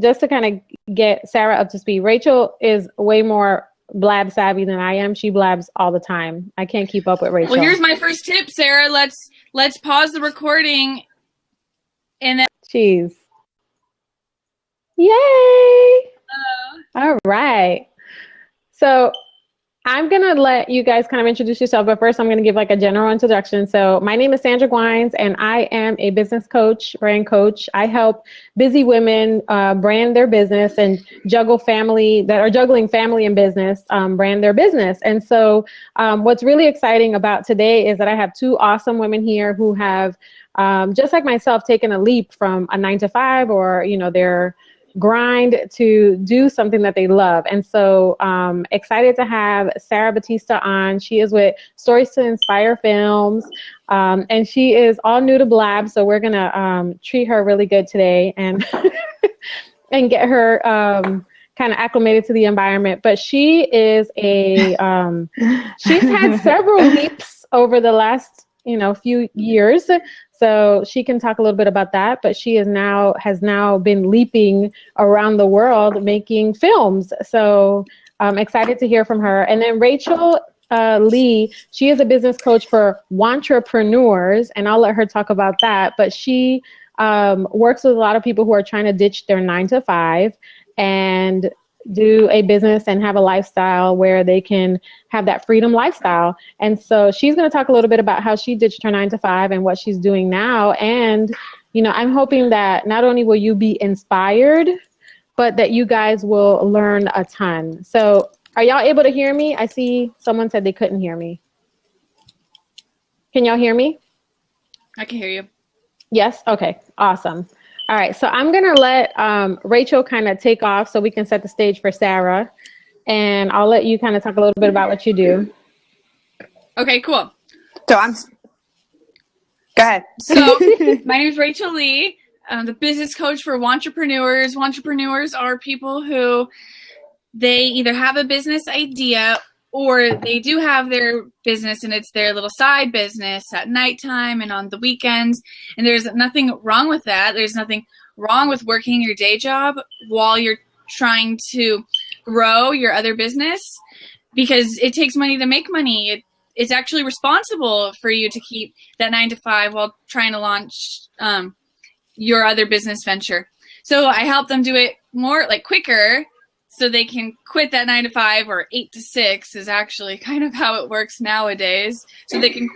just to kind of get Sarah up to speed, Rachel is way more blab savvy than I am. She blabs all the time. I can't keep up with Rachel. Well, here's my first tip, Sarah. Let's pause the recording and then. Jeez. Yay! All right. So I'm going to let you guys kind of introduce yourself, but first I'm going to give like a general introduction. So my name is Sandra Gwines, and I am a business coach, brand coach. I help busy women brand their business and juggling family and business, brand their business. And so what's really exciting about today is that I have two awesome women here who have, just like myself, taken a leap from a 9-to-5 or, their grind to do something that they love. And so excited to have Sarah Batista on. She is with Stories to Inspire Films, and she is all new to blab. So we're going to treat her really good today and and get her kind of acclimated to the environment. But she is she's had several leaps over the last, few years. So she can talk a little bit about that, but she has now been leaping around the world making films. So I'm excited to hear from her. And then Rachel Lee, she is a business coach for entrepreneurs, and I'll let her talk about that. But she works with a lot of people who are trying to ditch their 9-to-5 and do a business and have a lifestyle where they can have that freedom lifestyle. And so she's going to talk a little bit about how she ditched her 9-to-5 and what she's doing now. And, I'm hoping that not only will you be inspired, but that you guys will learn a ton. So are y'all able to hear me? I see someone said they couldn't hear me. Can y'all hear me? I can hear you. Yes? Okay, awesome. All right, so I'm going to let Rachel kind of take off so we can set the stage for Sarah. And I'll let you kind of talk a little bit about what you do. Okay, cool. So go ahead. So my name is Rachel Lee. I'm the business coach for entrepreneurs. Entrepreneurs are people who they either have a business idea or they do have their business and it's their little side business at nighttime and on the weekends. And there's nothing wrong with that. There's nothing wrong with working your day job while you're trying to grow your other business, because it takes money to make money. It's actually responsible for you to keep that 9-to-5 while trying to launch your other business venture. So I help them do it more quicker, so they can quit that 9-to-5, or 8-to-6 is actually kind of how it works nowadays. So they can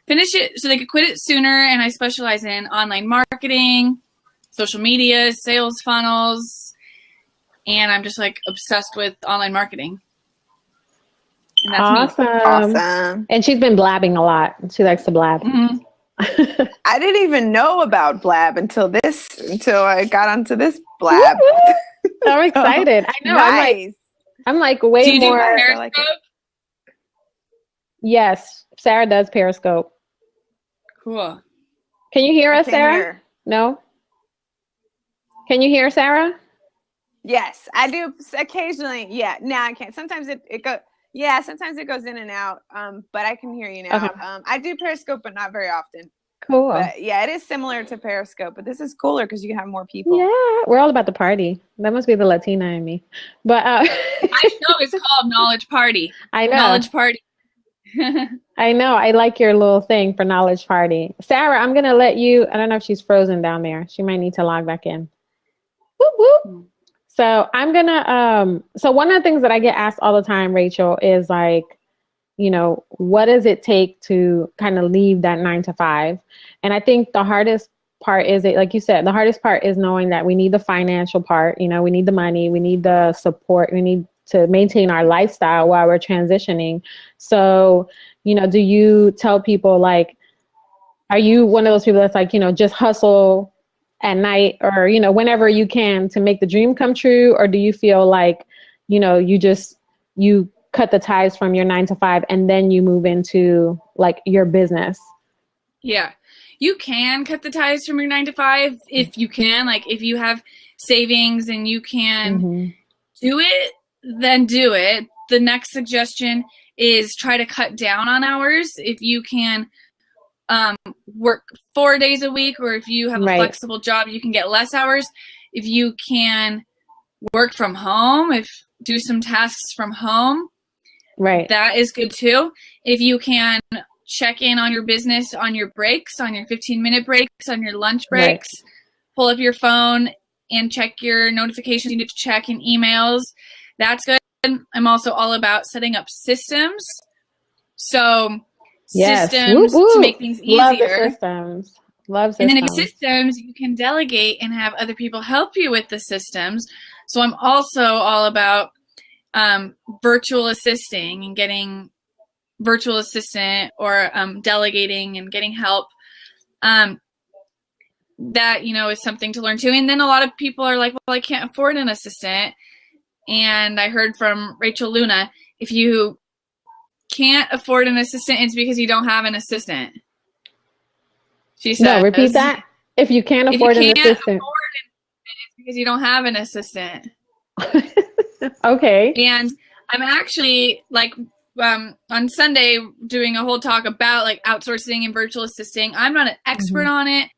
finish it, so they can quit it sooner. And I specialize in online marketing, social media, sales funnels, and I'm just obsessed with online marketing. And that's awesome. me. Awesome. And she's been blabbing a lot. She likes to blab. Mm-hmm. I didn't even know about blab until I got onto this blab. I'm excited. I know. Nice. I'm like way do you more. Do Periscope? like it. Yes, Sarah does Periscope. Cool. Can you hear us, Same Sarah? here. No. Can you hear Sarah? Yes, I do occasionally. Yeah, now I can't. Sometimes it goes. Yeah, sometimes it goes in and out. But I can hear you now. Okay. I do Periscope, but not very often. Cool. But yeah, it is similar to Periscope, but this is cooler because you can have more people. Yeah, we're all about the party. That must be the Latina in me. But I know it's called Knowledge Party. I know. Knowledge Party. I know. I like your little thing for Knowledge Party. Sarah, I'm going to let you, I don't know if she's frozen down there. She might need to log back in. Whoop, whoop. So I'm going to, so one of the things that I get asked all the time, Rachel, is what does it take to kind of leave that 9-to-5? And I think the hardest part is, like you said, the hardest part is knowing that we need the financial part. We need the money, we need the support, we need to maintain our lifestyle while we're transitioning. So, do you tell people are you one of those people that's just hustle at night or, whenever you can to make the dream come true? Or do you feel like, you cut the ties from your 9-to-5 and then you move into your business? Yeah, you can cut the ties from your 9-to-5 if you can. If you have savings and you can do it, then do it. The next suggestion is try to cut down on hours. If you can work 4 days a week, or if you have a flexible job, you can get less hours. If you can work from home, do some tasks from home, right, that is good too. If you can check in on your business on your breaks, on your 15-minute breaks, on your lunch breaks, pull up your phone and check your notifications you need to check and emails. That's good. I'm also all about setting up systems. So systems to make things easier. Love the systems. Love systems. And then if you systems, you can delegate and have other people help you with the systems. So I'm also all about virtual assisting and getting virtual assistant or delegating and getting help. That, is something to learn too. And then a lot of people are like, well, I can't afford an assistant. And I heard from Rachel Luna, if you can't afford an assistant, it's because you don't have an assistant. She said, no, repeat that. If you can't afford an assistant, it's because you don't have an assistant. Okay. And I'm actually on Sunday doing a whole talk about outsourcing and virtual assisting. I'm not an expert on it.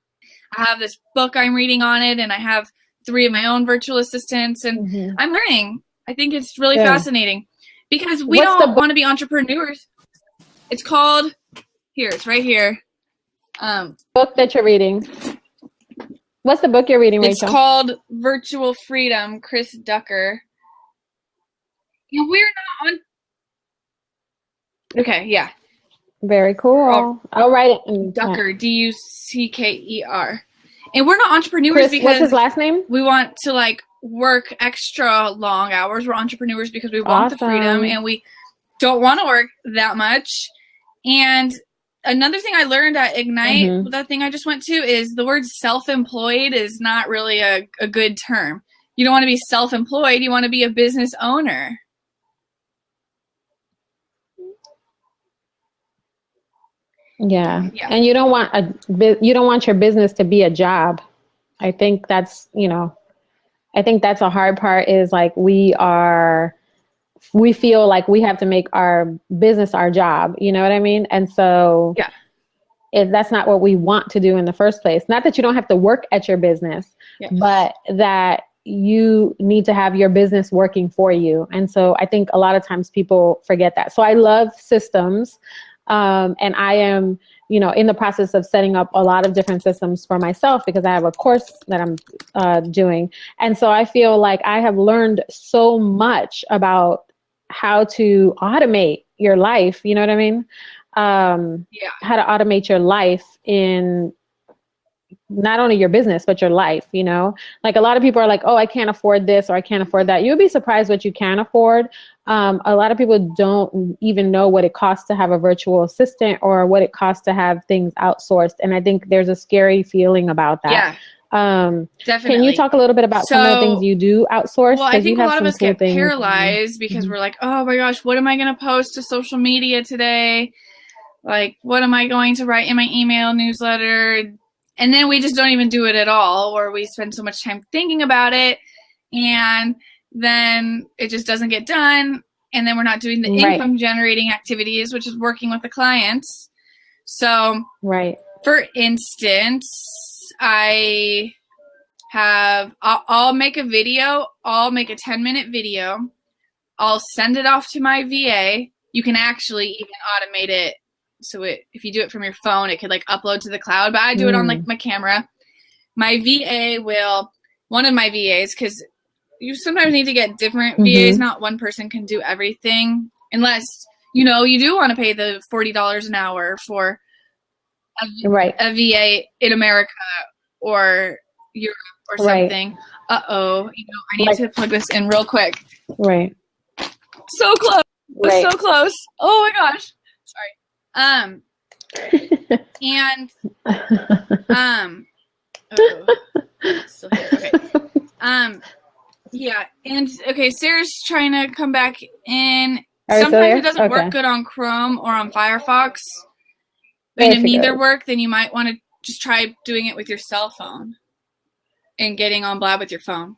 I have this book I'm reading on it, and I have 3 of my own virtual assistants, and I'm learning. I think it's really fascinating because we don't want to be entrepreneurs. It's called, it's right here. Book that you're reading. What's the book you're reading, Rachel? It's called Virtual Freedom, Chris Ducker. And we're not on. Okay, yeah. Very cool. I'll write it. Ducker, Ducker. And we're not entrepreneurs Chris, because what's his last name? We want to work extra long hours. We're entrepreneurs because we want the freedom and we don't want to work that much. And another thing I learned at Ignite, that thing I just went to, is the word self-employed is not really a good term. You don't want to be self-employed. You want to be a business owner. Yeah. And you don't want your business to be a job. I think that's a hard part is we feel like we have to make our business our job. You know what I mean? And so that's not what we want to do in the first place. Not that you don't have to work at your business, but that you need to have your business working for you. And so I think a lot of times people forget that. So I love systems. And I am, in the process of setting up a lot of different systems for myself because I have a course that I'm doing. And so I feel like I have learned so much about how to automate your life. You know what I mean? How to automate your life in not only your business, but your life, a lot of people are like, oh, I can't afford this or I can't afford that. You'll be surprised what you can afford. A lot of people don't even know what it costs to have a virtual assistant or what it costs to have things outsourced. And I think there's a scary feeling about that. Definitely. Can you talk a little bit about some of the things you do outsource? Well, I think a lot of us get paralyzed because we're like, oh my gosh, what am I going to post to social media today? What am I going to write in my email newsletter? And then we just don't even do it at all, or we spend so much time thinking about it, and then it just doesn't get done, and then we're not doing the income generating activities, which is working with the clients. So, for instance, I'll make a video. I'll make a 10-minute video. I'll send it off to my VA. You can actually even automate it. So if you do it from your phone, it could upload to the cloud, but I do it on my camera. My VA one of my VAs, because you sometimes need to get different VAs. Not one person can do everything unless, you do want to pay the $40 an hour for a VA in America or Europe or something. I need to plug this in real quick. So close. So close. Oh my gosh. Sorry. And still here. Okay. And okay, Sarah's trying to come back in. Sometimes it doesn't work good on Chrome or on Firefox. And if neither work, then you might want to just try doing it with your cell phone and getting on Blab with your phone.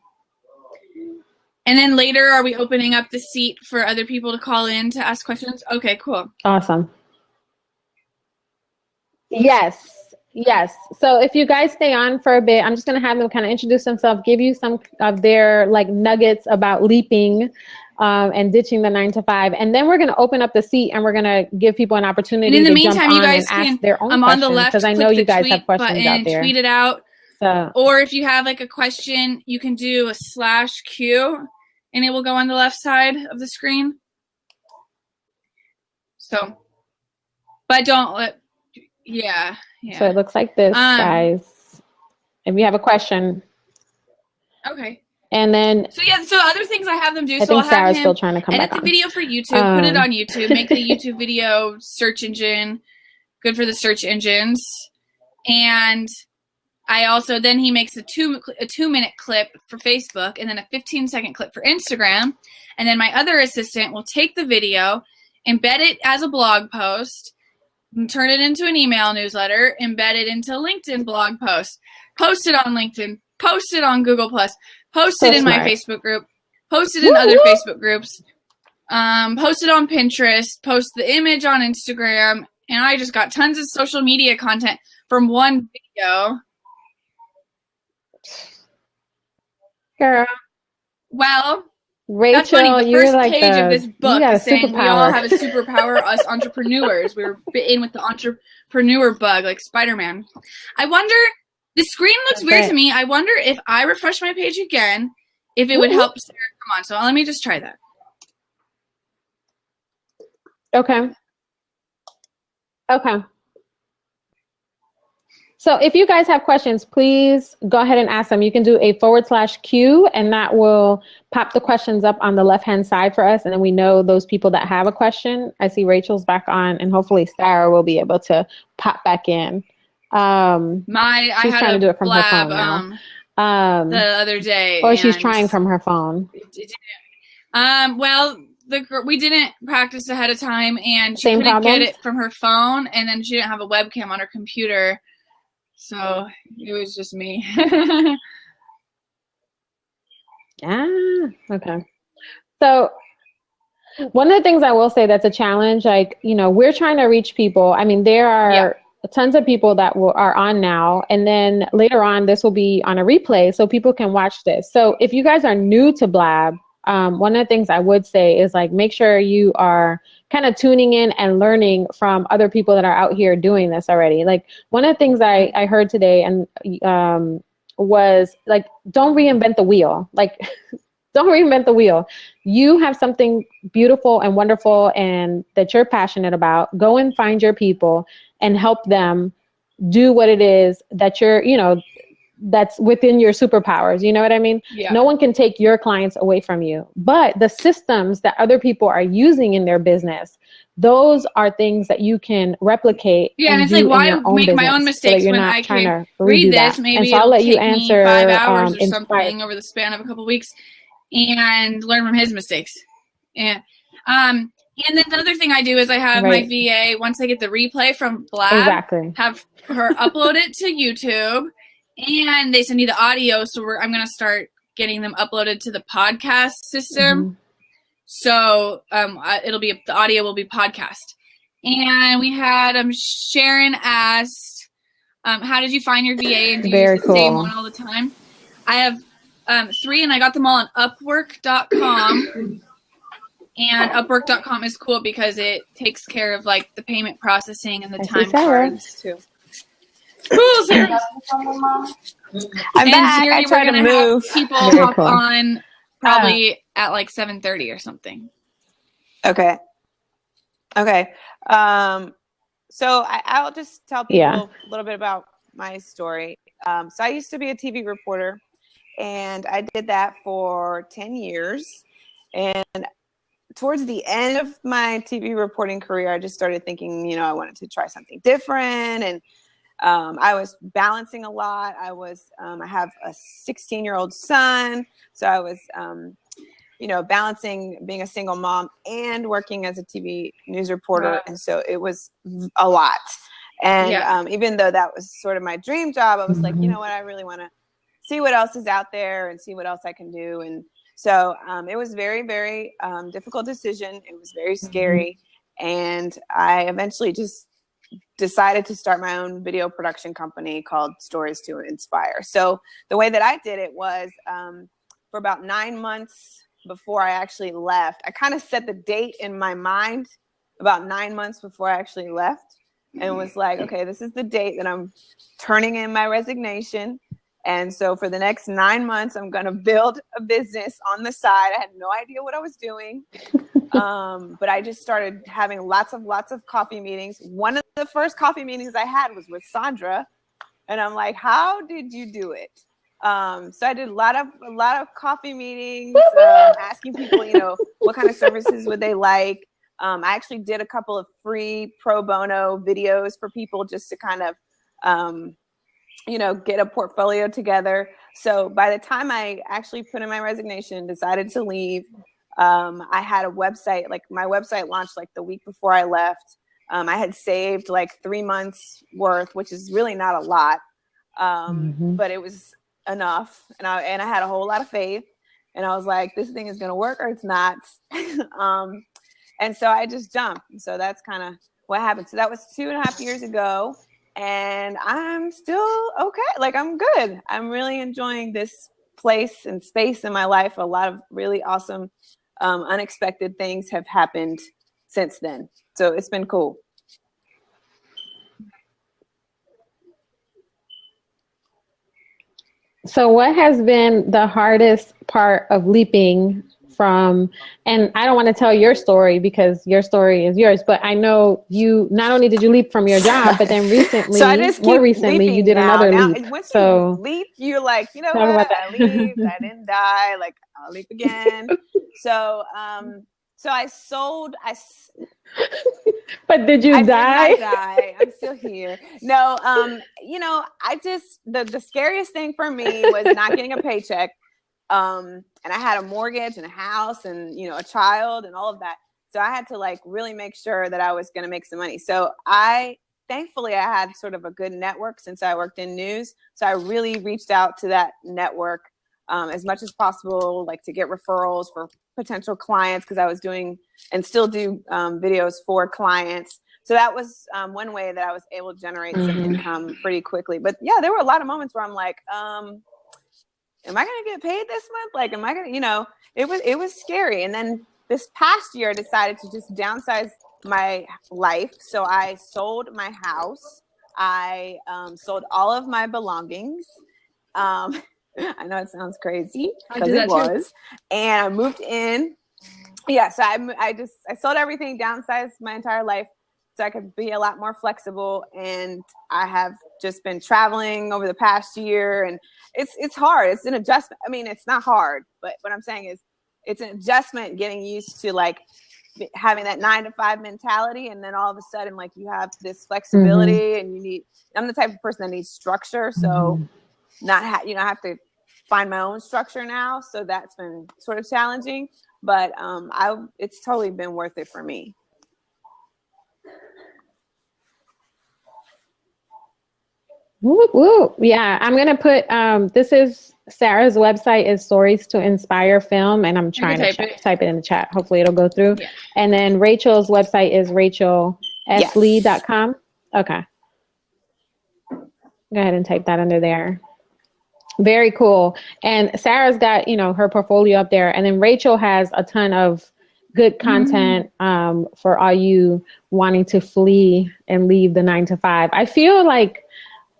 And then later, are we opening up the seat for other people to call in to ask questions? Okay, cool. Awesome. Yes. Yes. So if you guys stay on for a bit, I'm just going to have them kind of introduce themselves, give you some of their like nuggets about leaping and ditching the 9 to 5. And then we're going to open up the seat and we're going to give people an opportunity to jump on and ask their own questions. Because I know you guys have questions out there. Tweet it out. So, or if you have like a question, you can do a /Q and it will go on the left side of the screen. So, but don't let, yeah. So it looks like this, guys. If you have a question. Okay. And then. So other things I have them do. I think Sarah's still trying to come back on. Edit the video for YouTube, put it on YouTube, make the YouTube video search engine good for the search engines. And then he makes a 2-minute clip for Facebook and then a 15-second clip for Instagram. And then my other assistant will take the video, embed it as a blog post, turn it into an email newsletter, embed it into LinkedIn blog post, post it on LinkedIn, post it on Google+, post it in my Facebook group, post it in other Facebook groups, post it on Pinterest, post the image on Instagram, and I just got tons of social media content from one video. Girl. Well, Rachel, that's funny. The first like page of this book is saying we all have a superpower, us entrepreneurs. We were bitten with the entrepreneur bug, like Spider-Man. I wonder, the screen looks weird to me. I wonder if I refresh my page again, if it would help Sarah come on. So let me just try that. Okay. So if you guys have questions, please go ahead and ask them. You can do a /Q and that will pop the questions up on the left-hand side for us. And then we know those people that have a question. I see Rachel's back on and hopefully Sarah will be able to pop back in. She's trying to do it from her phone now. The other day. Or she's trying from her phone. Well, we didn't practice ahead of time and she couldn't get it from her phone and then she didn't have a webcam on her computer. So it was just me. Okay. So one of the things I will say that's a challenge, like, we're trying to reach people. I mean, there are tons of people that are on now. And then later on, this will be on a replay so people can watch this. So if you guys are new to Blab, one of the things I would say is like, make sure you are kind of tuning in and learning from other people that are out here doing this already. Like one of the things I heard today and was like, don't reinvent the wheel. Like, don't reinvent the wheel. You have something beautiful and wonderful and that you're passionate about. Go and find your people and help them do what it is that you're, that's within your superpowers. You know what I mean? Yeah. No one can take your clients away from you, but the systems that other people are using in their business, those are things that you can replicate. Yeah. And it's like, why make my own mistakes when I can read this? Maybe so I'll let you answer 5 hours or something over the span of a couple of weeks and learn from his mistakes. And then the other thing I do is I have my VA, once I get the replay from Blab, have her upload it to YouTube. And they send you the audio, so I'm going to start getting them uploaded to the podcast system. Mm-hmm. So the audio will be podcast. And we had Sharon asked, how did you find your VA and do you use the same one all the time? I have 3, and I got them all on Upwork.com. And Upwork.com is cool because it takes care of like the payment processing and the time cards too. Cool, Sarah. I'm back. I try to move. People hop on probably at like 7:30 or something. Okay. So I'll just tell people a little bit about my story. So I used to be a TV reporter, and I did that for 10 years. And towards the end of my TV reporting career, I just started thinking, I wanted to try something different. And I was balancing a lot. I have a 16-year-old son. So I was, balancing being a single mom and working as a TV news reporter. Wow. And so it was a lot. And even though that was sort of my dream job, I was like, you know what, I really want to see what else is out there and see what else I can do. And so it was very, very difficult decision. It was very scary. And I eventually just decided to start my own video production company called Stories to Inspire. So the way that I did it was for about 9 months before I actually left, I kind of set the date in my mind about 9 months before I actually left, and was like, okay, this is the date that I'm turning in my resignation. And so for the next 9 months, I'm going to build a business on the side. I had no idea what I was doing. But I just started having lots of coffee meetings. One of the first coffee meetings I had was with Sandra. And I'm like, how did you do it? So I did a lot of coffee meetings, asking people, what kind of services would they like? I actually did a couple of free pro bono videos for people just to kind of, get a portfolio together. So by the time I actually put in my resignation, decided to leave, I had a website, like my website launched like the week before I left. I had saved like 3 months worth, which is really not a lot. But it was enough. And I had a whole lot of faith, and I was like, this thing is going to work or it's not. And so I just jumped. So that's kind of what happened. So that was 2.5 years ago. And I'm still okay. Like, I'm good. I'm really enjoying this place and space in my life. A lot of really awesome, unexpected things have happened since then. So it's been cool. So what has been the hardest part of leaping from, and I don't want to tell your story because your story is yours, but I know you, not only did you leap from your job, but then recently, more recently, you did another leap. Once so you leap, you're like, you know what, I leaped, I didn't die, like I'll leap again. So I sold, but did you die? I did not die. I'm still here. No, I just, the scariest thing for me was not getting a paycheck. And I had a mortgage and a house and, a child and all of that. So I had to like really make sure that I was going to make some money. So thankfully I had sort of a good network since I worked in news. So I really reached out to that network, as much as possible, like to get referrals for potential clients, because I was doing and still do videos for clients. So that was one way that I was able to generate some income pretty quickly. But yeah, there were a lot of moments where I'm like, am I going to get paid this month? Like, am I going to, it was scary. And then this past year, I decided to just downsize my life. So I sold my house. I sold all of my belongings. I know it sounds crazy because it was. And I moved in. Yeah, so I sold everything, downsized my entire life so I could be a lot more flexible. And I have just been traveling over the past year, and it's hard. It's an adjustment. I mean, it's not hard, but what I'm saying is it's an adjustment getting used to like having that 9-to-5 mentality. And then all of a sudden, like you have this flexibility and I'm the type of person that needs structure. So I have to find my own structure now. So that's been sort of challenging, but it's totally been worth it for me. Woo, woo. Yeah, I'm going to put, this is Sarah's website is Stories to Inspire Film, and I'm trying to type it in the chat. Hopefully it'll go through. Yeah. And then Rachel's website is rachelslee.com. Okay. Go ahead and type that under there. Very cool. And Sarah's got, her portfolio up there. And then Rachel has a ton of good content for all you wanting to flee and leave the 9-to-5. I feel like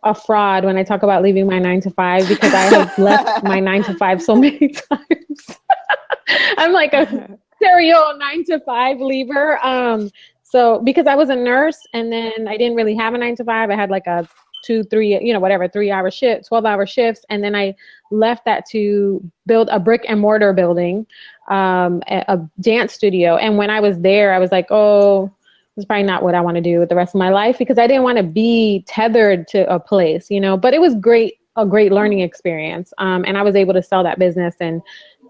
a fraud when I talk about leaving my 9-to-5 because I have left my 9-to-5 so many times. I'm like a serial 9-to-5 leaver. So because I was a nurse and then I didn't really have a 9-to-5, I had like a 3-hour shift, 12-hour shifts. And then I left that to build a brick and mortar building, a dance studio. And when I was there, I was like, oh, it's probably not what I want to do with the rest of my life because I didn't want to be tethered to a place, but it was a great learning experience. And I was able to sell that business and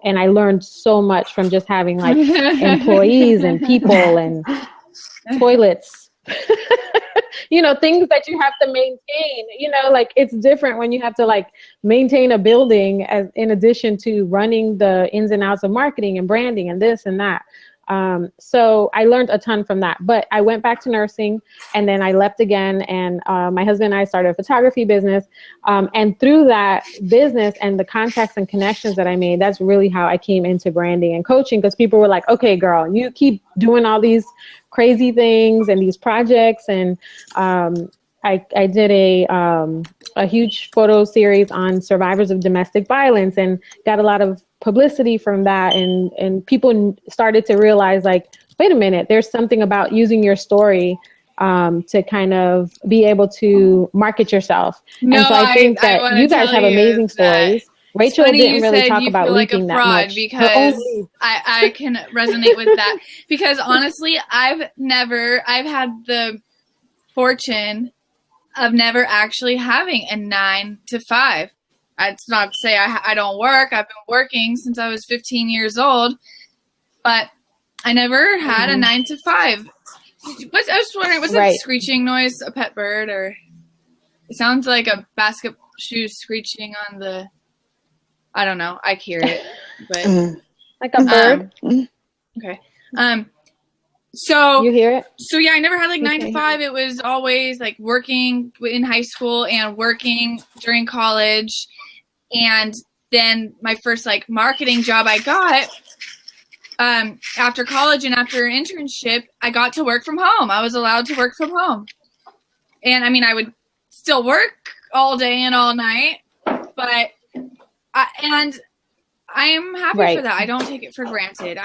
I learned so much from just having like employees and people and toilets, things that you have to maintain, like it's different when you have to like maintain a building as in addition to running the ins and outs of marketing and branding and this and that. So I learned a ton from that, but I went back to nursing and then I left again. And my husband and I started a photography business. And through that business and the contacts and connections that I made, that's really how I came into branding and coaching, because people were like, okay, girl, you keep doing all these crazy things and these projects. And I did a huge photo series on survivors of domestic violence and got a lot of publicity from that. And people started to realize, like, wait a minute, there's something about using your story to kind of be able to market yourself. No, and so I think that you guys have amazing stories. Rachel didn't really talk about leaking that much. Because I can resonate with that. Because honestly, I've had the fortune of never actually having a 9 to 5. It's not to say I don't work. I've been working since I was 15 years old, but I never had a 9 to 5. I was wondering, was that screeching noise a pet bird, or it sounds like a basket shoe screeching on the? I don't know. I hear it, but like a bird. Okay. So you hear it? So yeah, I never had like 9 to 5. It was always like working in high school and working during college. And then my first like marketing job I got after college and after an internship, I got to work from home. I was allowed to work from home. And I mean, I would still work all day and all night, but I am happy for that. I don't take it for granted.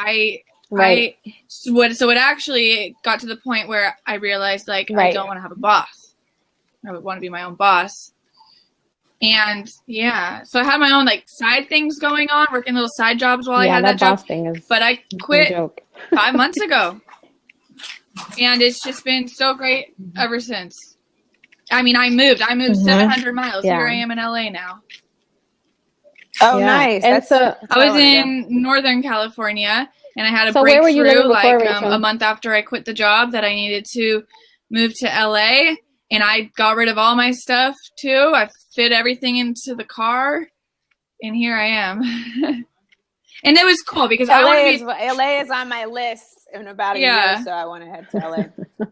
So it actually got to the point where I realized, like, I don't want to have a boss. I would want to be my own boss. And yeah, so I had my own like side things going on, working little side jobs while I had that job. But I quit 5 months ago. And it's just been so great ever since. I mean, I moved 700 miles. Here I am in LA now. Oh, nice. And I was in Northern California. And I had a breakthrough like a month after I quit the job that I needed to move to LA. And I got rid of all my stuff too. I fit everything into the car. And here I am. And it was cool because LA is on my list in about a year, so I want to head to LA.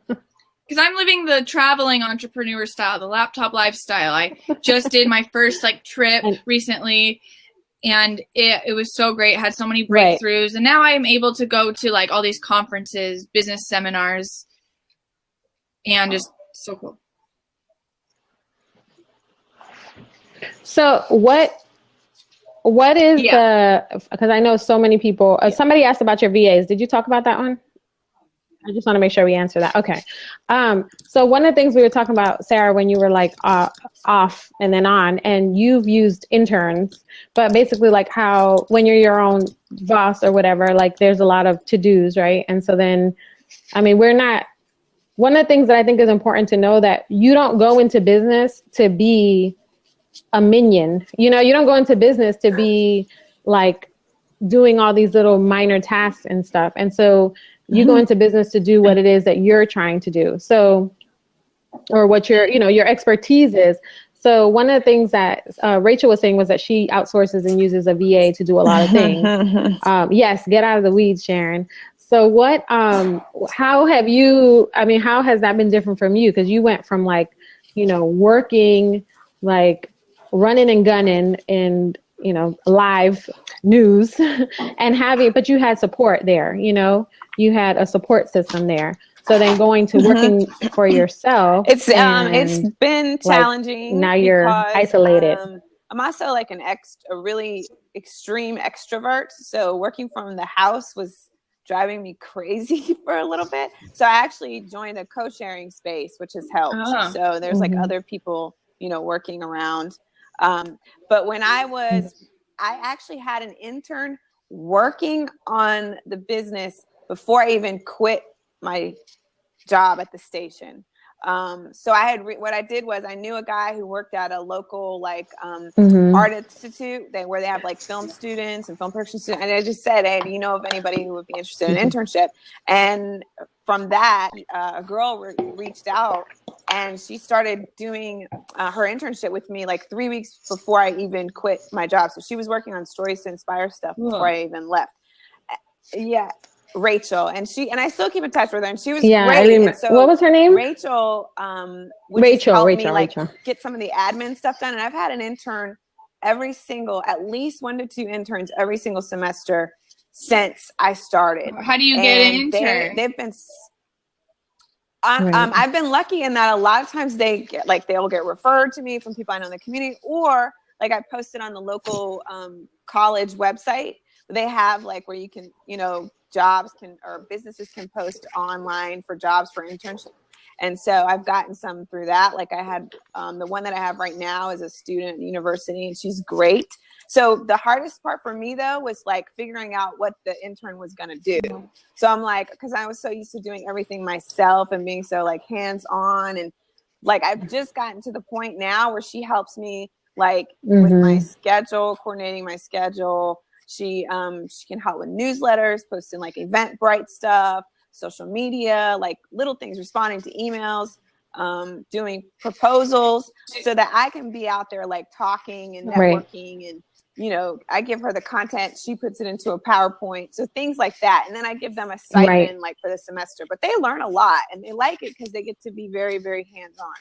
Because I'm living the traveling entrepreneur style, the laptop lifestyle. I just did my first like trip recently. And it was so great. It had so many breakthroughs. And now I am able to go to like all these conferences, business seminars, and just so cool. So what is because I know so many people, somebody asked about your VAs. Did you talk about that one? I just want to make sure we answer that. Okay. So one of the things we were talking about, Sarah, when you were like off and then on, and you've used interns, but basically like how when you're your own boss or whatever, like there's a lot of to-dos, right? And so then, I mean, one of the things that I think is important to know that you don't go into business to be a minion. You know, you don't go into business to be like doing all these little minor tasks and stuff. And so you go into business to do what it is that you're trying to do. So, or what your expertise is. So one of the things that Rachel was saying was that she outsources and uses a VA to do a lot of things. Yes, get out of the weeds, Sharon. So how has that been different from you? Because you went from like, working, like running and gunning and, live news and but you had support there, you had a support system there. So then going to working for yourself, it's been challenging. Now you're isolated. I'm also like a really extreme extrovert. So working from the house was driving me crazy for a little bit. So I actually joined a co-sharing space, which has helped. So there's like other people, working around. But when I actually had an intern working on the business before I even quit my job at the station. So I had what I did was I knew a guy who worked at a local art institute where they have like film students and film production students. And I just said, hey, do you know of anybody who would be interested in an internship? And from that, a girl reached out and she started doing her internship with me like 3 weeks before I even quit my job. So she was working on stories to inspire stuff before I even left. Yeah. Rachel, and I still keep in touch with her, and she was great. I remember. So what was her name? Rachel. Would help me Rachel. Get some of the admin stuff done, and I've had an intern at least 1 to 2 interns every single semester since I started. How do you get an intern? They've been. I've been lucky in that a lot of times they'll get referred to me from people I know in the community, or like I posted on the local college website. They have like where you can, businesses can post online for jobs for internship. And so I've gotten some through that. Like I had the one that I have right now is a student at university, and she's great. So the hardest part for me though was like figuring out what the intern was going to do. So I'm like, because I was so used to doing everything myself and being so like hands-on, and like I've just gotten to the point now where she helps me like with my schedule, coordinating my schedule. She can help with newsletters, posting like Eventbrite stuff, social media, like little things, responding to emails, doing proposals, so that I can be out there like talking and networking. And I give her the content, she puts it into a PowerPoint, so things like that. And then I give them a stipend like for the semester. But they learn a lot, and they like it because they get to be very, very hands-on.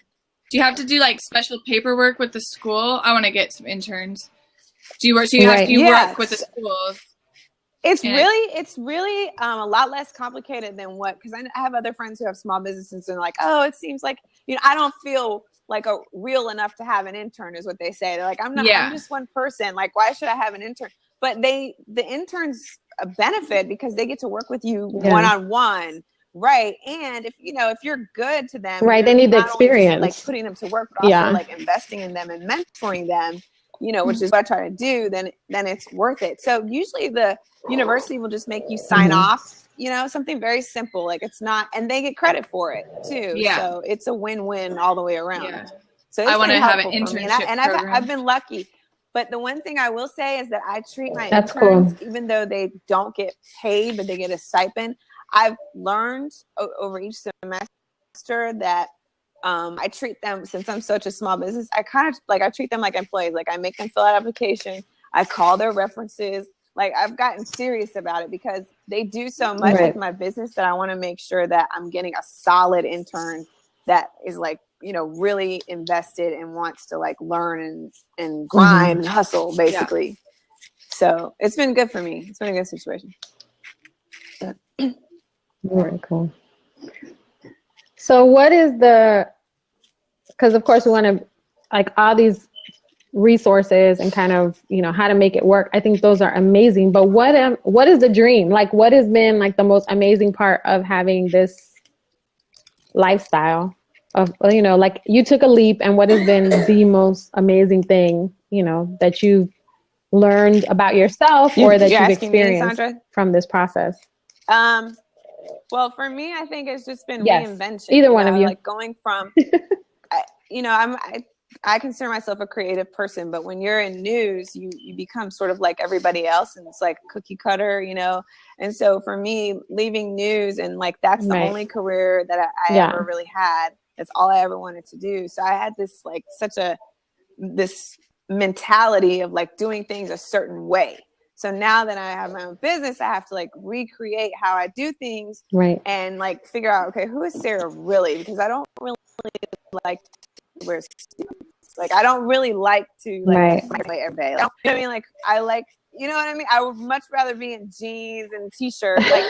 Do you have to do like special paperwork with the school? I want to get some interns. Do you work? So you have to work with the schools. It's really a lot less complicated than because I have other friends who have small businesses, and they're like, oh, it seems like I don't feel like a real enough to have an intern, is what they say. They're like, I'm just one person. Like, why should I have an intern? But the interns benefit because they get to work with you one-on-one. Right. And if you're good to them, they need the experience, just, like putting them to work, but also like investing in them and mentoring them, which is what I try to do, then it's worth it. So usually the university will just make you sign off, something very simple. Like it's not, and they get credit for it too. Yeah. So it's a win-win all the way around. Yeah. So I want to have an internship and I've been lucky. But the one thing I will say is that I treat my interns, even though they don't get paid, but they get a stipend. I've learned over each semester that I treat them, since I'm such a small business, I treat them like employees. Like I make them fill out application. I call their references. Like I've gotten serious about it because they do so much with my business that I want to make sure that I'm getting a solid intern that is like, really invested and wants to like learn and grind and hustle basically. Yeah. So it's been good for me. It's been a good situation. Very cool. So what is because of course we want to like all these resources and kind of, how to make it work. I think those are amazing, but what is the dream? Like what has been like the most amazing part of having this lifestyle of, like you took a leap, and what has been the most amazing thing, that you've learned about yourself or that you've experienced from this process? Well, for me, I think it's just been reinvention. Either one of you. Like going from, I consider myself a creative person, but when you're in news, you become sort of like everybody else, and it's like cookie cutter, And so for me, leaving news, and like that's the only career that I ever really had. That's all I ever wanted to do. So I had this like this mentality of like doing things a certain way. So now that I have my own business, I have to like recreate how I do things and like figure out, okay, who is Sarah really? Because I don't really like to wear suits. Like I don't really like to like play every day. Like, I mean, like I like, you know what I mean? I would much rather be in jeans and t-shirt. Like,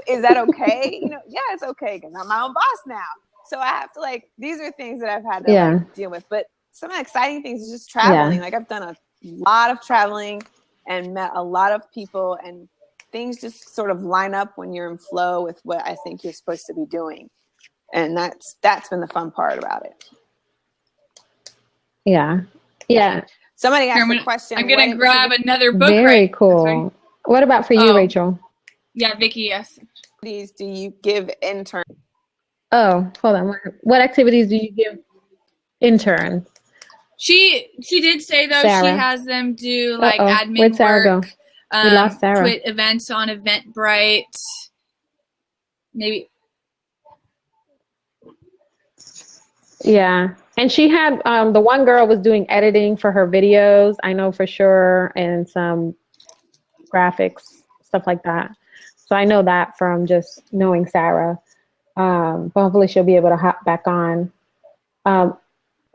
is that okay? Yeah, it's okay because I'm my own boss now. So I have to like, these are things that I've had to like, deal with. But some of the exciting things is just traveling. Like I've done a lot of traveling and met a lot of people, and things just sort of line up when you're in flow with what I think you're supposed to be doing. And that's been the fun part about it. Yeah. Yeah. Somebody asked a question. I'm going to grab another book. Very cool. What about for you, Rachel? Yeah, Vicky, yes. Activities do you give interns? Oh, hold on. What activities do you give interns? She did say, though, Sarah. she has them do, like, admin Where'd Sarah work. Go? We lost Sarah. Put events on Eventbrite. Maybe. Yeah. And she had, the one girl was doing editing for her videos, I know for sure, and some graphics, stuff like that. So I know that from just knowing Sarah. But hopefully she'll be able to hop back on. But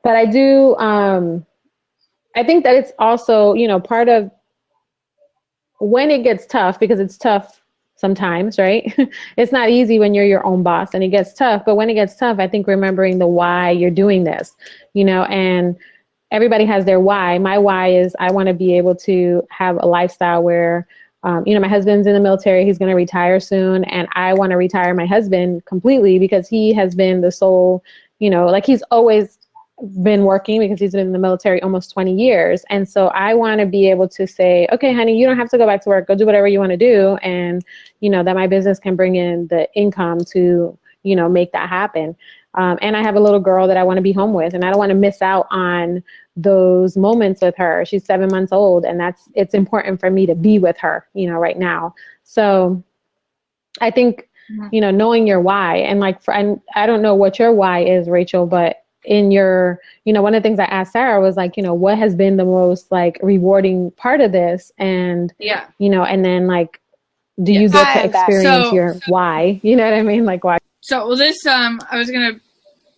I do, I think that it's also, you know, part of when it gets tough, because it's tough sometimes, right? It's not easy when you're your own boss and it gets tough. But when it gets tough, I think remembering the why you're doing this, you know, and everybody has their why. My why is I want to be able to have a lifestyle where, you know, my husband's in the military. He's going to retire soon. And I want to retire my husband completely because he has been the sole, you know, like he's always been working because he's been in the military almost 20 years. And so I want to be able to say, okay, honey, you don't have to go back to work. Go do whatever you want to do. And, you know, that my business can bring in the income to, you know, make that happen. And I have a little girl that I want to be home with, and I don't want to miss out on those moments with her. She's 7 months old, and it's important for me to be with her, you know, right now. So I think, you know, knowing your why, and like, and I don't know what your why is, Rachel, but in your, you know, one of the things I asked Sarah was like, you know, what has been the most like rewarding part of this? And, you know, and then like, do you get to experience your why? You know what I mean? Like why? So, well, this,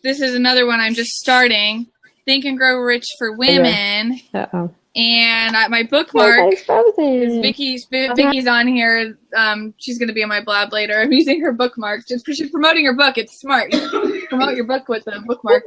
this is another one I'm just starting. Think and Grow Rich for Women. Uh-oh. And my bookmark is Vicky's on here. She's going to be on my blab later. I'm using her bookmark. She's promoting her book. It's smart. You promote your book with a bookmark.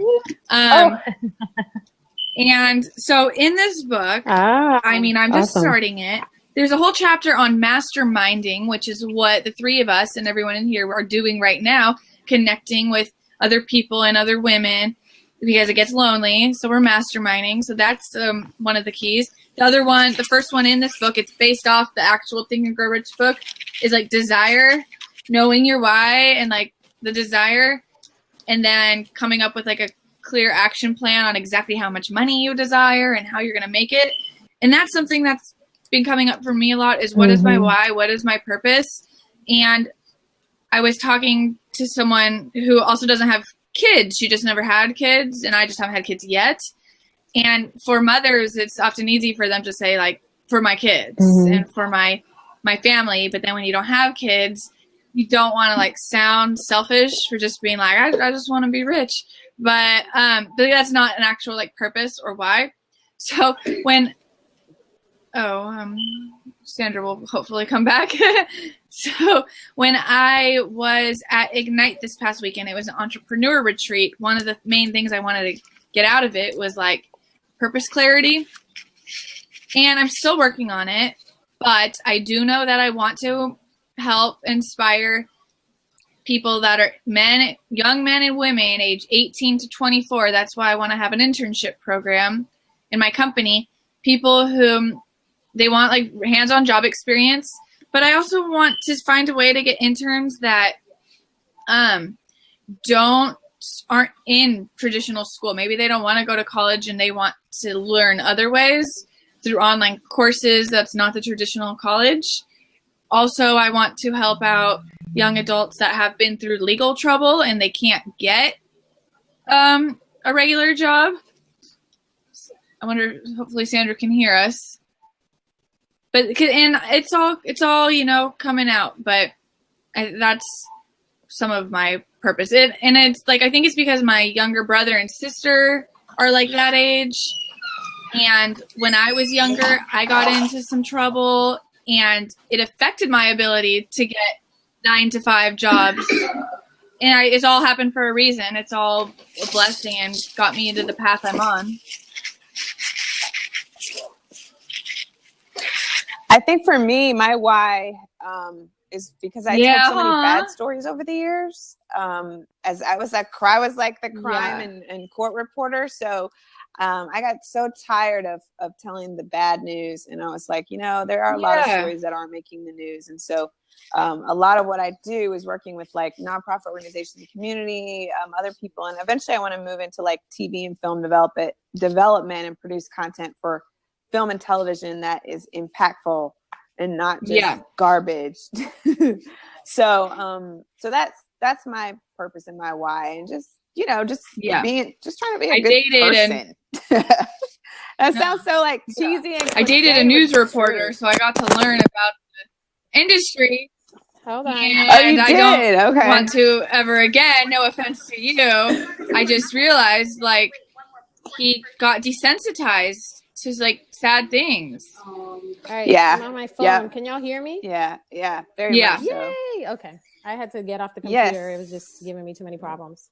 And so in this book, I mean, I'm just starting it. There's a whole chapter on masterminding, which is what the three of us and everyone in here are doing right now, connecting with other people and other women, because it gets lonely. So we're masterminding. So that's one of the keys. The other one, the first one in this book, it's based off the actual Think and Grow Rich book, is like desire, knowing your why and like the desire, and then coming up with like a clear action plan on exactly how much money you desire and how you're going to make it. And that's something that's been coming up for me a lot, is what is my why? What is my purpose? And I was talking to someone who also doesn't have kids. She just never had kids, and I just haven't had kids yet. And for mothers, it's often easy for them to say like, for my kids and for my family. But then when you don't have kids, you don't want to like sound selfish for just being like, I just want to be rich. But that's not an actual like purpose or why. So when, Sandra will hopefully come back. So when I was at Ignite this past weekend, it was an entrepreneur retreat. One of the main things I wanted to get out of it was like purpose clarity. And I'm still working on it, but I do know that I want to help inspire people that are young men and women age 18 to 24. That's why I want to have an internship program in my company. People who they want like hands-on job experience, but I also want to find a way to get interns that aren't in traditional school. Maybe they don't want to go to college and they want to learn other ways through online courses. That's not the traditional college. Also, I want to help out young adults that have been through legal trouble and they can't get a regular job. I wonder, hopefully Sandra can hear us. But and it's all you know, coming out. But that's some of my purpose. And it's like, I think it's because my younger brother and sister are like that age. And when I was younger, I got into some trouble, and it affected my ability to get 9-to-5 jobs. And it's all happened for a reason. It's all a blessing and got me into the path I'm on. I think for me, my why is because I told so many bad stories over the years. As I was like the crime and court reporter. So I got so tired of telling the bad news. And I was like, you know, there are a lot of stories that aren't making the news. And so a lot of what I do is working with like nonprofit organizations in the community, other people. And eventually I want to move into like TV and film development and produce content for film and television that is impactful and not just garbage. So that's my purpose and my why, and just, you know, just trying to be a good person. That sounds so like cheesy. And I dated a news reporter, so I got to learn about the industry. Hold on. And I don't okay. want to ever again, no offense to you. I just realized like he got desensitized to like sad things. All right. Yeah. I'm on my phone. Yeah. Can y'all hear me? Yeah. Very much so. Yay. Okay. I had to get off the computer. Yes. It was just giving me too many problems.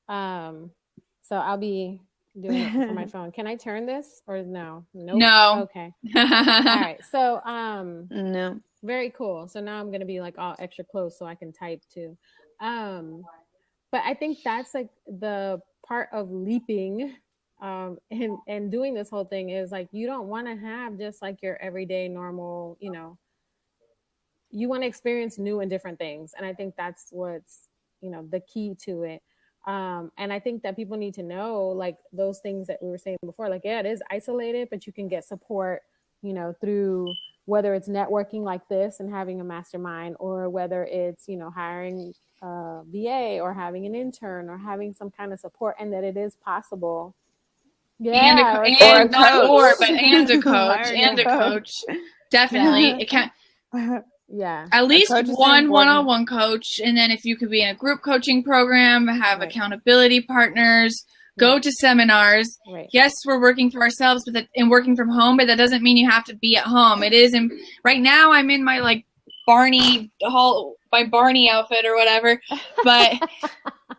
So I'll be doing it from my phone. Can I turn this or no? Nope. No. Okay. All right. So No. very cool. So now I'm gonna be like all extra close so I can type too. But I think that's like the part of leaping and doing this whole thing is like you don't want to have just like your everyday normal, you know, you want to experience new and different things. And I think that's what's, you know, the key to it. And I think that people need to know like those things that we were saying before, like, yeah, it is isolated, but you can get support, you know, through whether it's networking like this and having a mastermind, or whether it's, you know, hiring a VA or having an intern or having some kind of support, and that it is possible. Yeah, and a coach and a coach. Definitely. Yeah. It can't. Yeah. At least one one-on-one coach. And then if you could be in a group coaching program, have accountability partners, go to seminars. Right. Yes, we're working for ourselves and working from home, but that doesn't mean you have to be at home. It is right now I'm in my like Barney outfit or whatever, but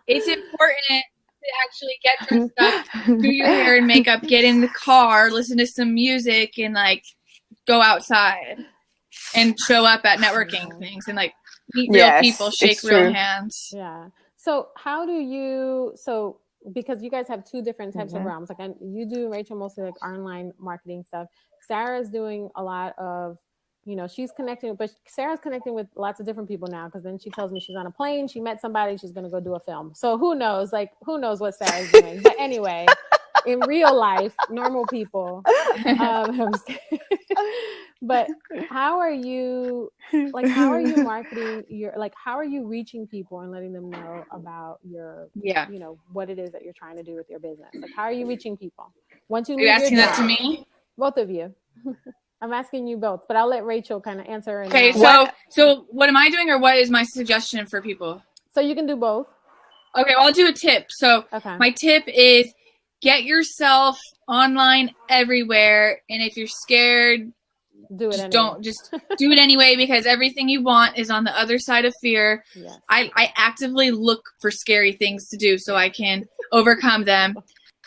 it's important to actually get dressed up, do your hair and makeup, get in the car, listen to some music, and like go outside and show up at networking things and like meet real people, shake real hands. Yeah. So how do you, because you guys have two different types of realms, like you do, Rachel, mostly like online marketing stuff. Sarah's doing a lot of, you know, she's connecting, but Sarah's connecting with lots of different people now, because then she tells me she's on a plane, she met somebody, she's going to go do a film. So who knows what Sarah's doing. But anyway, in real life, normal people. But how are you marketing how are you reaching people and letting them know about your, you know, what it is that you're trying to do with your business? Like, how are you reaching people? Once you leave, are you asking that to me? Both of you. I'm asking you both, but I'll let Rachel kind of answer. Okay, so what am I doing, or what is my suggestion for people? So you can do both. Okay, well, I'll do a tip. So my tip is get yourself online everywhere, and if you're scared, do it anyway. Just do it anyway, because everything you want is on the other side of fear. Yes. I actively look for scary things to do so I can overcome them,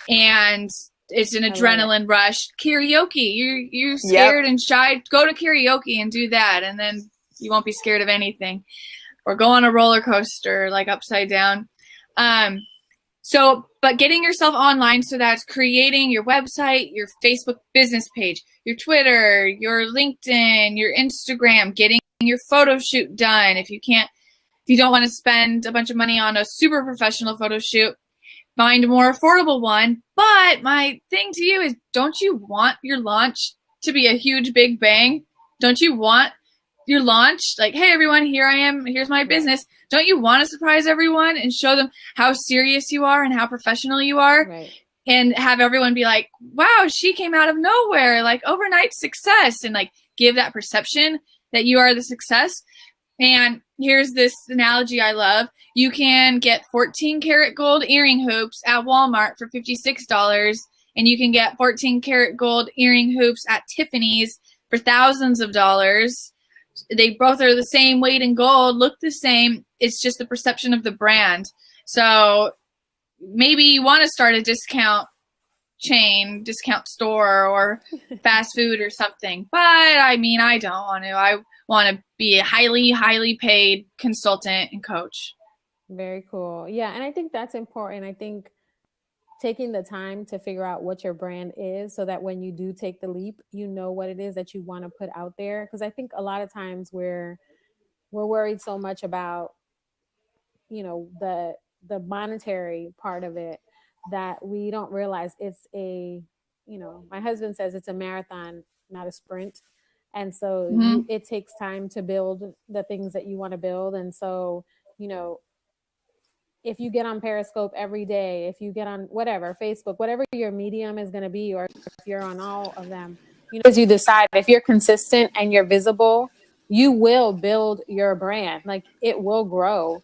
and it's an adrenaline rush. Karaoke, you're scared and shy, go to karaoke and do that, and then you won't be scared of anything. Or go on a roller coaster like upside down. But getting yourself online, so that's creating your website, your Facebook business page, your Twitter, your LinkedIn, your Instagram, getting your photo shoot done. If you don't want to spend a bunch of money on a super professional photo shoot, find a more affordable one. But my thing to you is, don't you want your launch to be a huge big bang? Don't you want your launch like, hey everyone, here I am, here's my business? Don't you want to surprise everyone and show them how serious you are and how professional you are? Right. And have everyone be like, wow, she came out of nowhere, like overnight success, and like give that perception that you are the success. And here's this analogy I love. You can get 14 karat gold earring hoops at Walmart for $56, and you can get 14 karat gold earring hoops at Tiffany's for thousands of dollars. They both are the same weight in gold, look the same. It's just the perception of the brand. So maybe you want to start a discount chain, discount store, or fast food or something. But I mean, I don't want to. I want to be a highly, highly paid consultant and coach. Very cool. Yeah. And I think that's important. I think taking the time to figure out what your brand is, so that when you do take the leap, you know what it is that you want to put out there. Because I think a lot of times we're worried so much about, you know, the monetary part of it, that we don't realize it's a, you know, my husband says it's a marathon, not a sprint. And so it takes time to build the things that you want to build. And so, you know, if you get on Periscope every day, if you get on whatever, Facebook, whatever your medium is going to be, or if you're on all of them, you know, as you decide, if you're consistent and you're visible, you will build your brand. Like it will grow.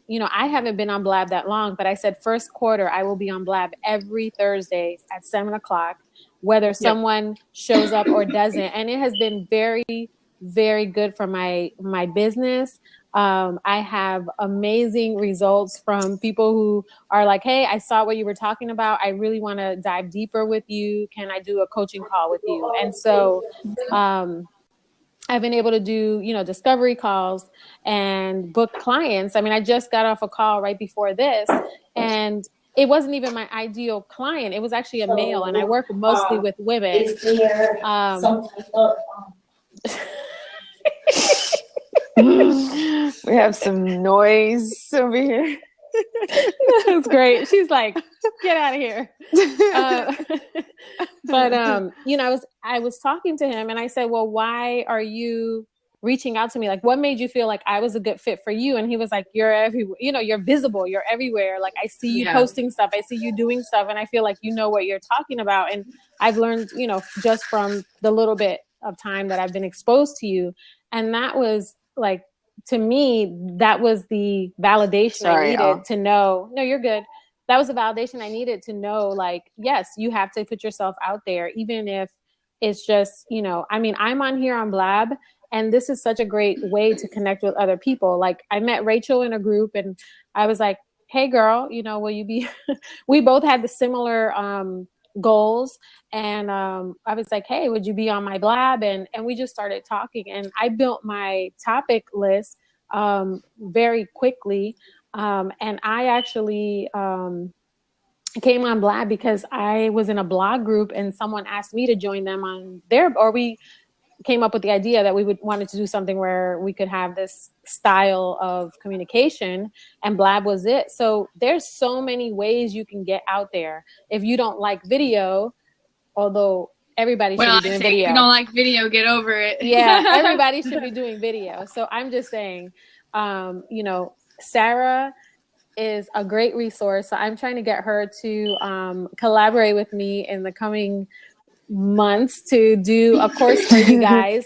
You know, I haven't been on Blab that long, but I said first quarter, I will be on Blab every Thursday at 7:00, whether someone shows up or doesn't. And it has been very, very good for my business. I have amazing results from people who are like, hey, I saw what you were talking about. I really want to dive deeper with you. Can I do a coaching call with you? And so I've been able to do, you know, discovery calls and book clients. I mean, I just got off a call right before this, and it wasn't even my ideal client. It was actually a male, and I work mostly with women. We have some noise over here. That's great. She's like, get out of here. But you know, I was talking to him and I said, well, why are you reaching out to me? Like, what made you feel like I was a good fit for you? And he was like, you're everywhere, you know, you're visible, you're everywhere. Like, I see you posting stuff, I see you doing stuff, and I feel like you know what you're talking about. And I've learned, you know, just from the little bit of time that I've been exposed to you. And that was like, to me, that was the validation I needed to know. No, you're good. That was the validation I needed to know, like, yes, you have to put yourself out there, even if it's just, you know, I mean, I'm on here on Blab, and this is such a great way to connect with other people. Like, I met Rachel in a group, and I was like, hey, girl, you know, will you be, we both had the similar goals. And I was like, hey, would you be on my Blab? And we just started talking, and I built my topic list very quickly. And I actually came on Blab because I was in a blog group and someone asked me to join them on their, or we came up with the idea that we wanted to do something where we could have this style of communication, and Blab was it. So there's so many ways you can get out there. If you don't like video, although everybody should be doing video. If you don't like video, get over it. Yeah, everybody should be doing video. So I'm just saying, you know, Sarah is a great resource. So I'm trying to get her to collaborate with me in the coming months to do a course for you guys,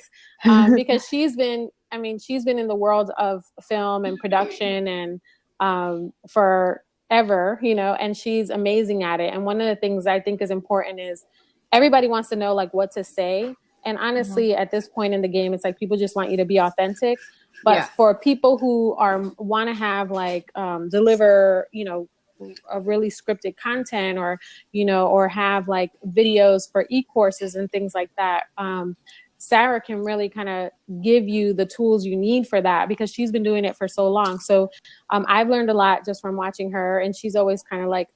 because she's been in the world of film and production and forever, you know, and she's amazing at it. And one of the things I think is important is everybody wants to know like what to say. And honestly, at this point in the game, it's like people just want you to be authentic. But for people who want to have like deliver, you know, a really scripted content, or, you know, or have like videos for e-courses and things like that, Sarah can really kind of give you the tools you need for that, because she's been doing it for so long. So I've learned a lot just from watching her, and she's always kind of like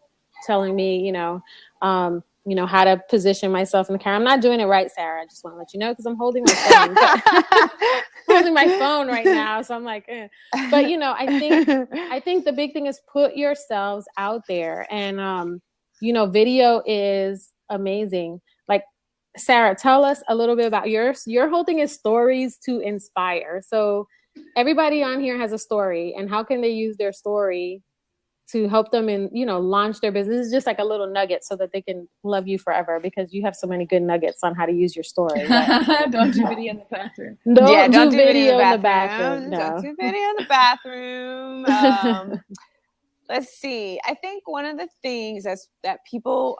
telling me, you know, how to position myself in the camera. I'm not doing it right, Sarah. I just want to let you know, because I'm holding my phone. Holding my phone right now, so I'm like, eh. But you know, I think the big thing is put yourselves out there, and you know, video is amazing. Like, Sarah, tell us a little bit about your whole thing is stories to inspire. So everybody on here has a story, and how can they use their story to help them in, you know, launch their business? This is just like a little nugget so that they can love you forever, because you have so many good nuggets on how to use your story. Right? Don't do video in the bathroom. Don't do video in the bathroom. No. Don't do video in the bathroom. Let's see. I think one of the things that people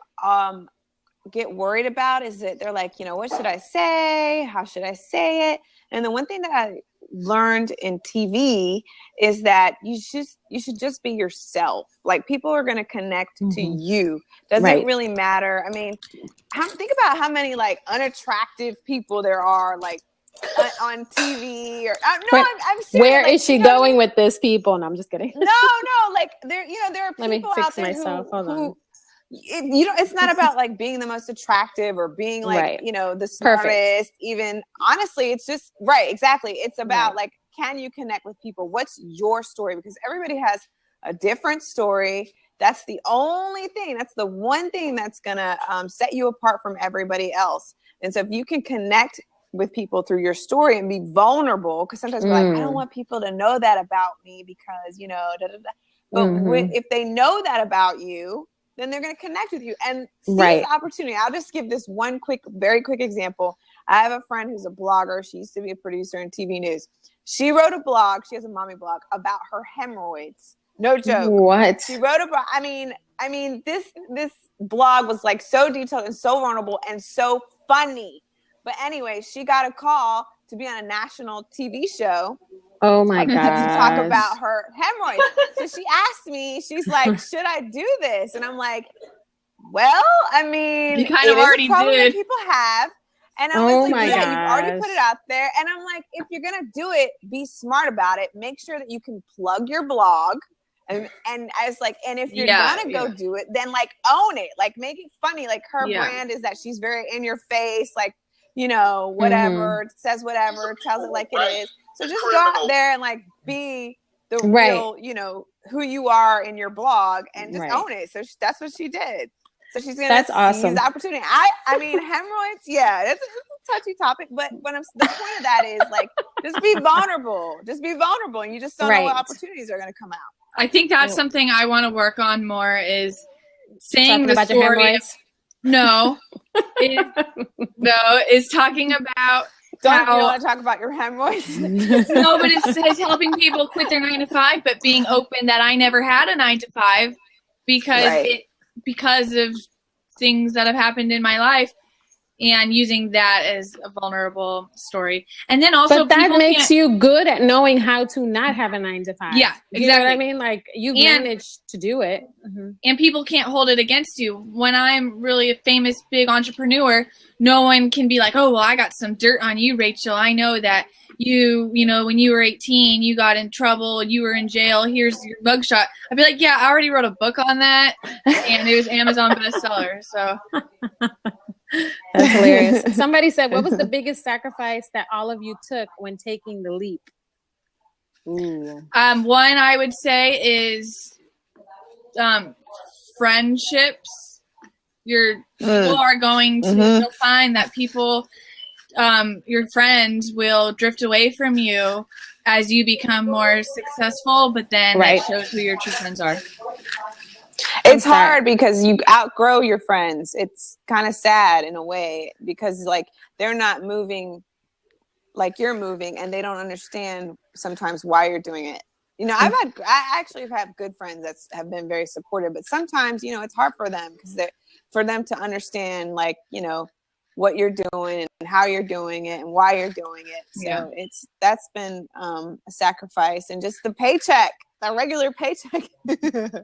get worried about is that they're like, you know, what should I say? How should I say it? And the one thing that I learned in TV is that you should just be yourself. Like, people are going to connect to you. Doesn't really matter. I mean, think about how many like unattractive people there are like on TV, or I'm serious. Where like, is she going with this, people? No, I'm just kidding. No, like there are people Let me fix out there myself. Hold on. It's not about like being the most attractive or being like, you know, the smartest. Perfect. Even honestly, it's just exactly. It's about like, can you connect with people? What's your story? Because everybody has a different story. That's the only thing. That's the one thing that's gonna set you apart from everybody else. And so if you can connect with people through your story and be vulnerable, because sometimes we're like, I don't want people to know that about me because, you know, but if they know that about you, then they're going to connect with you and seize the opportunity. I'll just give this one very quick example. I have a friend who's a blogger. She used to be a producer in TV news. She wrote a blog. She has a mommy blog about her hemorrhoids. No joke. What? She wrote a blog. I mean, this blog was like so detailed and so vulnerable and so funny. But anyway, she got a call to be on a national TV show. Oh my God. To talk about her hemorrhoids. So she asked me, she's like, should I do this? And I'm like, well, I mean, you kind of already did. People have. And I was like, yeah, you've already put it out there. And I'm like, if you're going to do it, be smart about it. Make sure that you can plug your blog. And I was like, and if you're going to go do it, then like own it. Like make it funny. Like her brand is that she's very in your face. Like, you know, whatever, says whatever, tells it like it is. So just go out there and like be the real, you know, who you are in your blog and just own it. So that's what she did. So she's going to seize the opportunity. I mean, hemorrhoids, it's a touchy topic, but the point of that is like, just be vulnerable. Just be vulnerable. And you just don't know what opportunities are going to come out. I think that's something I want to work on more is saying the story. No, is talking about you want to talk about your hemorrhoids? No, but it's helping people quit their 9 to 5, but being open that I never had a 9 to 5 because of things that have happened in my life, and using that as a vulnerable story. And then also, but that makes you good at knowing how to not have a 9 to 5. Yeah, exactly. You know what I mean? Like you managed to do it. Mm-hmm. And people can't hold it against you. When I'm really a famous big entrepreneur, no one can be like, oh, well, I got some dirt on you, Rachel. I know that you know, when you were 18, you got in trouble, you were in jail. Here's your mugshot. I'd be like, yeah, I already wrote a book on that, and it was Amazon bestseller. So that's hilarious. Somebody said, what was the biggest sacrifice that all of you took when taking the leap? Ooh. One I would say is friendships. People are going to you'll find that people, your friends will drift away from you as you become more successful, but then that shows who your true friends are. It's hard because you outgrow your friends. It's kind of sad in a way because like they're not moving like you're moving and they don't understand sometimes why you're doing it. You know, I actually have good friends that have been very supportive, but sometimes, you know, it's hard for them because for them to understand like, you know, what you're doing and how you're doing it and why you're doing it. So that's been a sacrifice, and just the paycheck. The regular paycheck.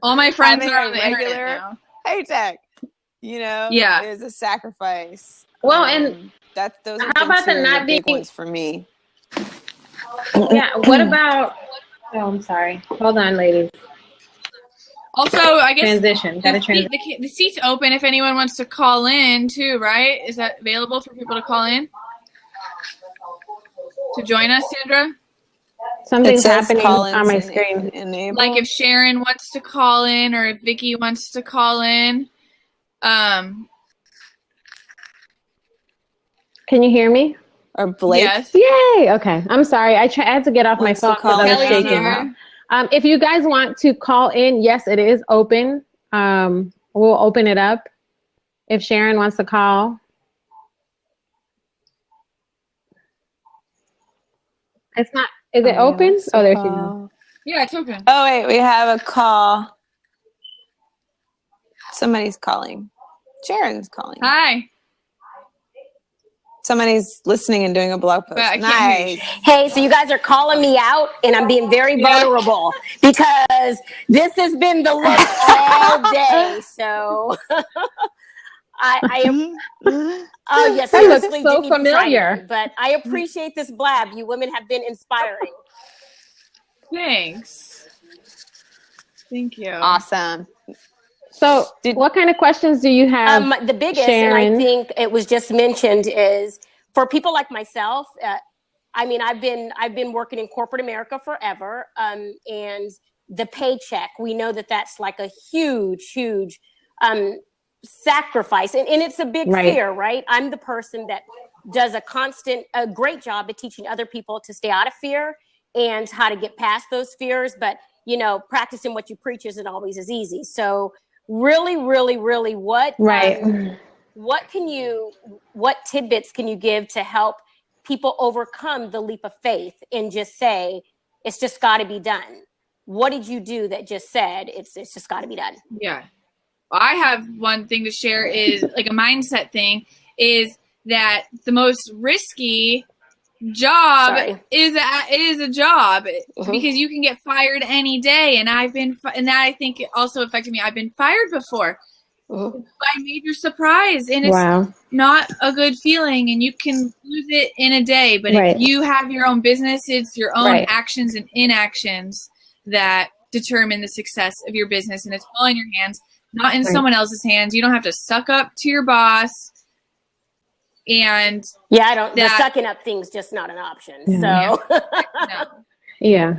All my friends are on the regular now. Paycheck. You know, there's a sacrifice. Well, and those are how about the not big ones for me? Yeah. What about? Oh, I'm sorry. Hold on, ladies. Also, I guess the seat's open if anyone wants to call in too. Right? Is that available for people to call in to join us, Sandra? Something's happening on my screen. Like if Sharon wants to call in or if Vicky wants to call in. Can you hear me? Or Blake? Yes. Yay! Okay. I'm sorry. I had to get off my phone because I was shaking. If you guys want to call in, yes, it is open. We'll open it up. If Sharon wants to call. It's not. Is it open? Oh, there she is. Yeah, it's open. Oh, wait. We have a call. Somebody's calling. Sharon's calling. Hi. Somebody's listening and doing a blog post. Nice. Hey, so you guys are calling me out, and I'm being very vulnerable because this has been the look all day. So I am. Oh yes, that looks so familiar. But I appreciate this blab. You women have been inspiring. Thanks. Thank you. Awesome. So, what kind of questions do you have? The biggest, Sharon? and I think it was just mentioned, is for people like myself. I mean, I've been working in corporate America forever, and the paycheck. We know that that's like a huge sacrifice, and it's a big fear, right? I'm the person that does a great job at teaching other people to stay out of fear and how to get past those fears. But you know, practicing what you preach isn't always as easy. So. Really, what what tidbits can you give to help people overcome the leap of faith and just say, it's just got to be done? What did you do that just said, it's just got to be done? Yeah. I have one thing to share is like a mindset thing, is that the most risky job is a job because you can get fired any day. And that I think it also affected me. I've been fired before by major surprise, and it's not a good feeling, and you can lose it in a day. But if you have your own business, it's your own actions and inactions that determine the success of your business, and it's all in your hands, not in someone else's hands. You don't have to suck up to your boss. And the sucking up thing's just not an option. So yeah.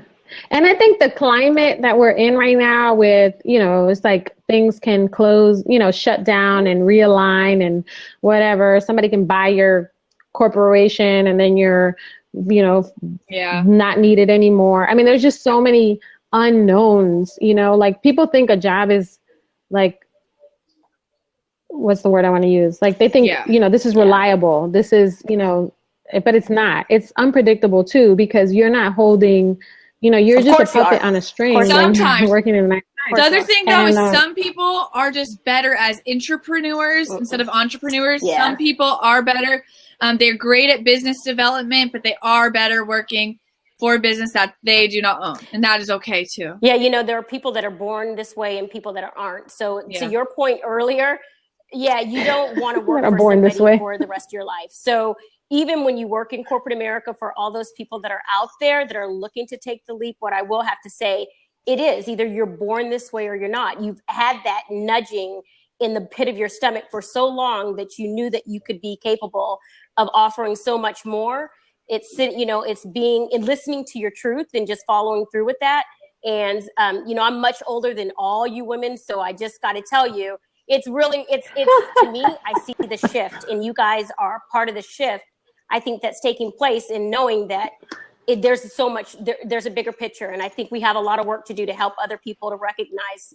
And I think the climate that we're in right now with, it's like things can close, shut down and realign and whatever. Somebody can buy your corporation and then you're, not needed anymore. I mean, there's just so many unknowns, like people think a job is like, what's the word I want to use? Like they think, this is reliable. This is, but it's not. It's unpredictable too, because you're not holding, you're just a puppet on a string. Sometimes working in the night. The other thing though is some people are just better as intrapreneurs instead of entrepreneurs. Yeah. Some people are better. They're great at business development, but they are better working for a business that they do not own. And that is okay too. Yeah. There are people that are born this way and people that aren't. So to your point earlier, you don't want to work for somebody for the rest of your life. So even when you work in corporate America, for all those people that are out there that are looking to take the leap, what I will have to say, it is either you're born this way or you're not. You've had that nudging in the pit of your stomach for so long that you knew that you could be capable of offering so much more. It's being and listening to your truth and just following through with that. And I'm much older than all you women, so I just got to tell you, it's to me, I see the shift, and you guys are part of the shift. I think that's taking place in knowing that there's so much, there's a bigger picture. And I think we have a lot of work to do to help other people to recognize.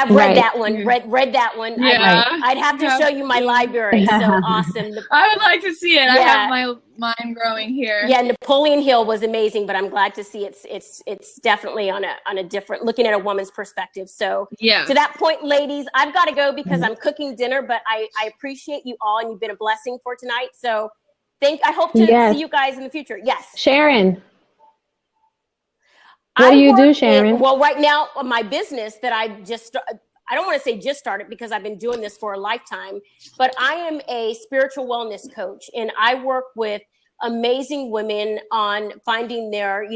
I've read that one. Read that one. Yeah. I'd have to show you my library. So awesome. I would like to see it. Yeah. I have my mind growing here. Yeah, Napoleon Hill was amazing, but I'm glad to see it's definitely on a different, looking at a woman's perspective. So to that point, ladies, I've got to go because I'm cooking dinner, but I appreciate you all, and you've been a blessing for tonight. So I hope to see you guys in the future. Yes. Sharon. What do you do, Sharon? Well, right now, my business that I don't want to say just started because I've been doing this for a lifetime, but I am a spiritual wellness coach, and I work with amazing women on finding their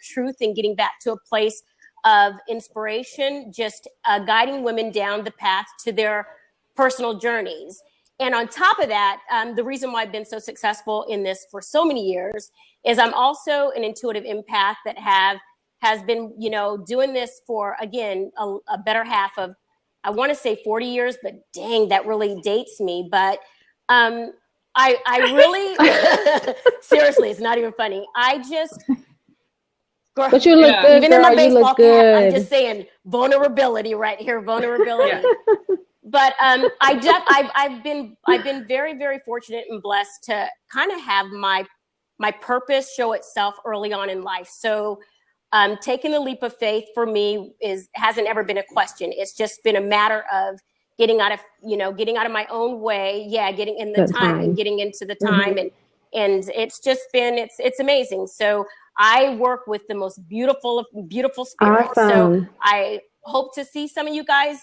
truth and getting back to a place of inspiration, just guiding women down the path to their personal journeys. And on top of that, the reason why I've been so successful in this for so many years is I'm also an intuitive empath that has been, doing this for, again, a better half of, I want to say 40 years, but dang, that really dates me. But I really, seriously, it's not even funny. But you look good, even girl, in my baseball cap, I'm just saying vulnerability right here, vulnerability. But I've been very, very fortunate and blessed to kind of have my purpose show itself early on in life. So taking the leap of faith for me hasn't ever been a question. It's just been a matter of getting out of my own way. Yeah. Getting in the time and getting into the time. And it's just been, it's amazing. So I work with the most beautiful spirits. Awesome. So I hope to see some of you guys,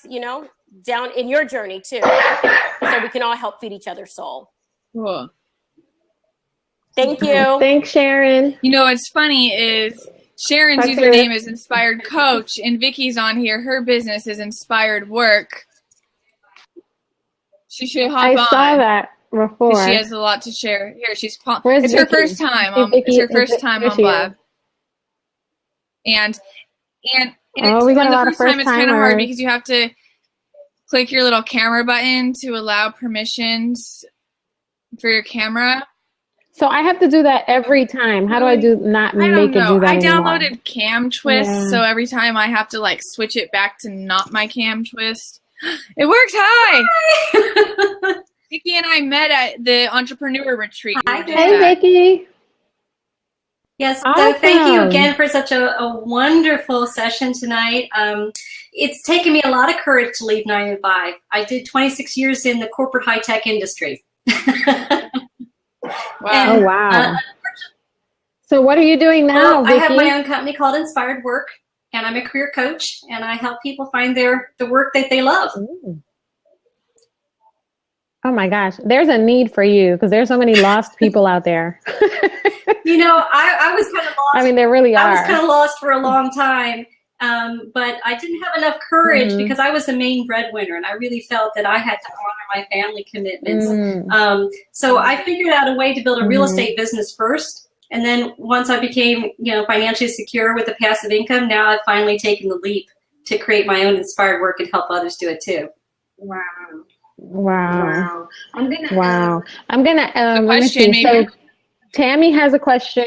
down in your journey too. So we can all help feed each other's soul. Cool. Thank you. Thanks, Sharon. What's funny is Sharon's username is Inspired Coach, and Vicky's on here. Her business is Inspired Work. She should hop on. I saw that before. She has a lot to share. Here, it's Vicky? her first time. It's her first time on Blab. And we got a lot of first timers. It's kind of hard because you have to click your little camera button to allow permissions for your camera. So I have to do that every time. How do I not make it do that I anymore? downloaded Cam Twist, so every time I have to switch it back to not my Cam Twist. It works. Hi. Vicki and I met at the entrepreneur retreat. Hey, Vicki. Yes, so thank you again for such a wonderful session tonight. It's taken me a lot of courage to leave 9 to 5. I did 26 years in the corporate high-tech industry. Wow. And, wow. So what are you doing now, Vicki? I have my own company called Inspired Work, and I'm a career coach, and I help people find the work that they love. Ooh. Oh my gosh, there's a need for you because there's so many lost people out there. You know, I was kind of lost. I mean, there really are. I was kind of lost for a long time, but I didn't have enough courage because I was the main breadwinner, and I really felt that I had to honor my family commitments. So I figured out a way to build a real estate business first, and then once I became, financially secure with a passive income, now I've finally taken the leap to create my own Inspired Work and help others do it too. Wow. I'm gonna let me see. So Tammy has a question.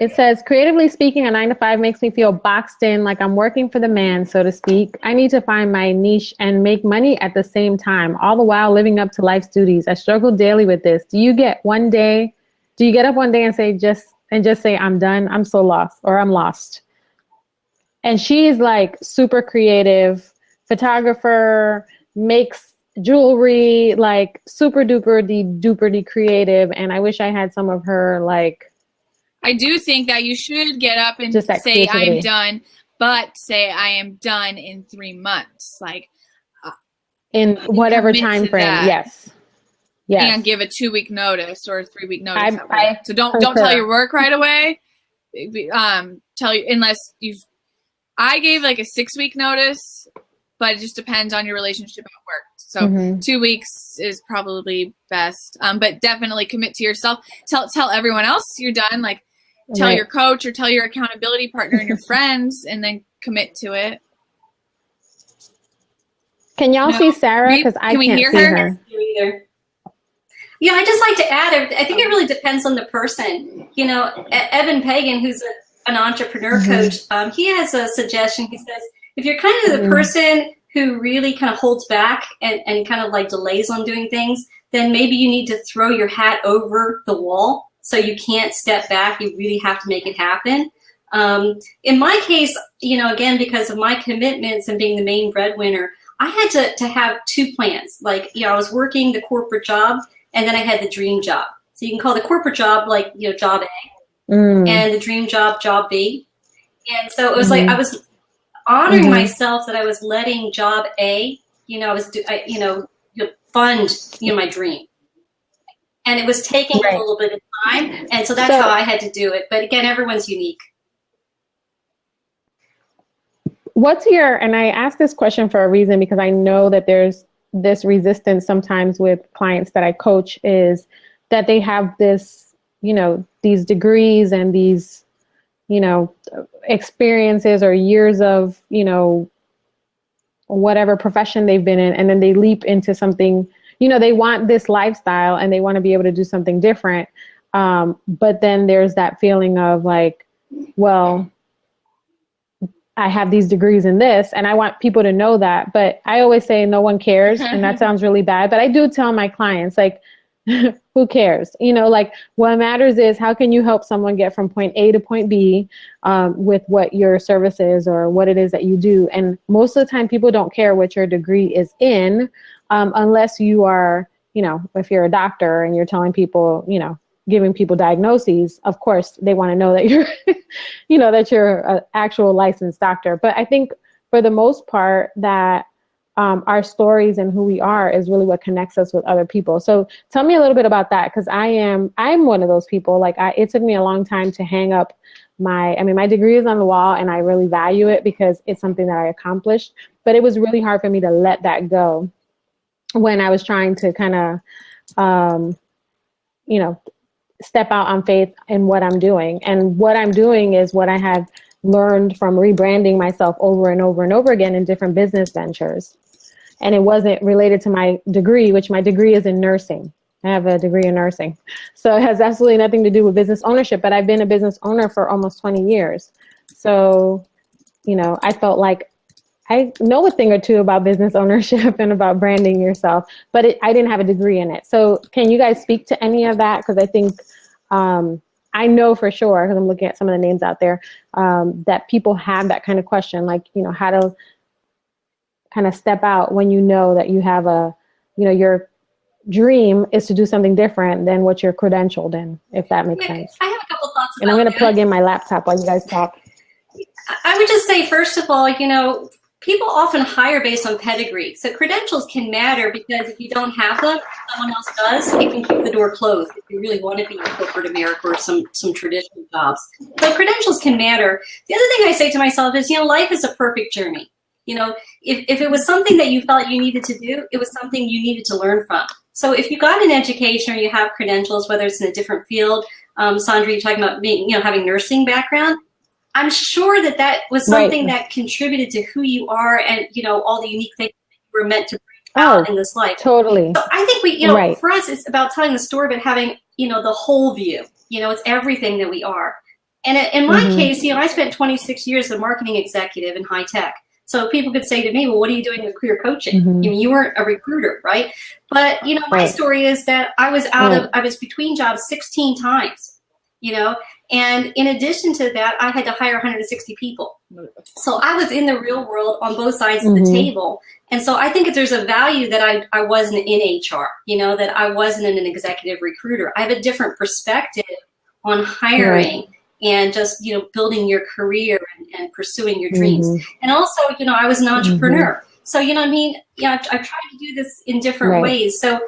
It says, creatively speaking, a 9 to 5 makes me feel boxed in, like I'm working for the man, so to speak. I need to find my niche and make money at the same time, all the while living up to life's duties. I struggle daily with this. Do you get up one day and say, I'm done, I'm so lost, or I'm lost? And she's like super creative, photographer, makes jewelry, like super duper creative. And I wish I had some of her, like. I do think that you should get up and say I am done, but say I am done in 3 months, like in whatever time frame. Yes. And give a 2-week notice or a 3-week notice. So don't tell your work right away. Tell you unless I gave like a 6-week notice, but it just depends on your relationship at work. So 2 weeks is probably best. But definitely commit to yourself. Tell everyone else you're done. Like tell your coach or tell your accountability partner and your friends, and then commit to it. Can y'all see Sarah? Because I can't hear see her. Either. Yeah, I just like to add, I think it really depends on the person. Evan Pagan, who's an entrepreneur coach, he has a suggestion. He says, if you're kind of the person who really kind of holds back and kind of like delays on doing things, then maybe you need to throw your hat over the wall so you can't step back. You really have to make it happen. In my case, again, because of my commitments and being the main breadwinner, I had to have 2 plans. Like, I was working the corporate job, and then I had the dream job. So you can call the corporate job like, job A, and the dream job, job B. And so it was like I was honoring myself that I was letting job A, fund, my dream. And it was taking a little bit of time. And so that's how I had to do it. But again, everyone's unique. And I ask this question for a reason, because I know that there's this resistance sometimes with clients that I coach, is that they have this, these degrees and these, experiences or years of, whatever profession they've been in. And then they leap into something, they want this lifestyle and they want to be able to do something different. But then there's that feeling of like, well, I have these degrees in this, and I want people to know that. But I always say no one cares, and that sounds really bad. But I do tell my clients, like, who cares? Like, what matters is how can you help someone get from point A to point B with what your service is or what it is that you do. And most of the time, people don't care what your degree is in, unless you are, if you're a doctor and you're telling people, giving people diagnoses. Of course, they want to know that you're, that you're an actual licensed doctor. But I think for the most part that our stories and who we are is really what connects us with other people. So tell me a little bit about that, because I'm one of those people. Like it took me a long time to hang up my degree is on the wall, and I really value it because it's something that I accomplished. But it was really hard for me to let that go when I was trying to kind of, step out on faith in what I'm doing. And what I'm doing is what I have learned from rebranding myself over and over and over again in different business ventures. And it wasn't related to my degree, which my degree is in nursing. I have a degree in nursing. So it has absolutely nothing to do with business ownership, but I've been a business owner for almost 20 years. So, I felt like I know a thing or two about business ownership and about branding yourself, but I didn't have a degree in it. So can you guys speak to any of that? Because I think I know for sure, because I'm looking at some of the names out there, that people have that kind of question, like, you know, how to kind of step out when you know that you have your dream is to do something different than what you're credentialed in, if that makes sense. I have a couple thoughts. And I'm going to plug in my laptop while you guys talk. I would just say, first of all, you know, people often hire based on pedigree. So credentials can matter because if you don't have them, someone else does, it can keep the door closed if you really want to be in corporate America or some traditional jobs. So credentials can matter. The other thing I say to myself is, you know, life is a perfect journey. You know, if it was something that you felt you needed to do, it was something you needed to learn from. So if you got an education or you have credentials, whether it's in a different field, Sandra, you're talking about being, you know, having nursing background, I'm sure that was something that contributed to who you are and, you know, all the unique things that you were meant to bring out in this life. Totally. So I think we, you know, for us, it's about telling the story, but having, you know, the whole view. You know, it's everything that we are. And in my case, you know, I spent 26 years as a marketing executive in high tech. So people could say to me, well, what are you doing with career coaching? I mean, you weren't a recruiter, right? But, you know, my story is that I was I was between jobs 16 times, you know, and in addition to that, I had to hire 160 people. So I was in the real world on both sides of the table. And so I think if there's a value that I wasn't in HR, you know, that I wasn't an executive recruiter. I have a different perspective on hiring. And just, you know, building your career and pursuing your dreams. And also, you know, I was an entrepreneur. So, you know what I mean? Yeah, I've tried to do this in different ways. So,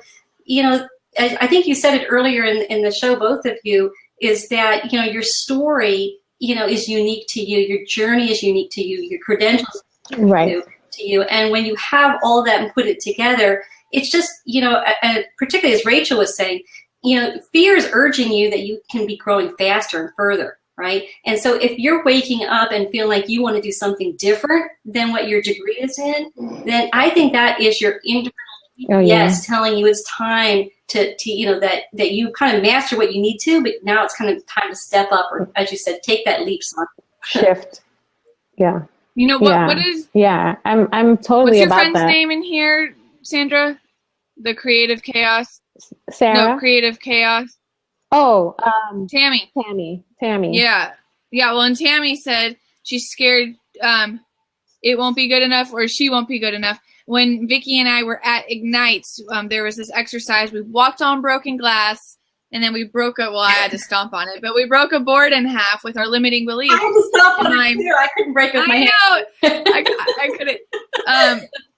you know, I think you said it earlier in the show, both of you, is that, you know, your story, you know, is unique to you. Your journey is unique to you. Your credentials are unique to you. And when you have all that and put it together, it's just, you know, particularly as Rachel was saying, you know, fear is urging you that you can be growing faster and further, right? And so if you're waking up and feeling like you want to do something different than what your degree is in, then I think that is your internal GPS telling you it's time to you know, that you kind of master what you need to, but now it's kind of time to step up, or as you said, take that leap. Shift. Yeah. You know, what is... Yeah, I'm totally about that. What's your friend's name in here, Sandra? The Creative Chaos? Sarah? No, Creative Chaos. Oh, Tammy. Yeah. Well, and Tammy said she's scared it won't be good enough, or she won't be good enough. When Vicki and I were at Ignites, there was this exercise. We walked on broken glass, and then we broke it. Well, I had to stomp on it, but we broke a board in half with our limiting belief. I had to stomp on it too. I couldn't break it with my hand. I couldn't.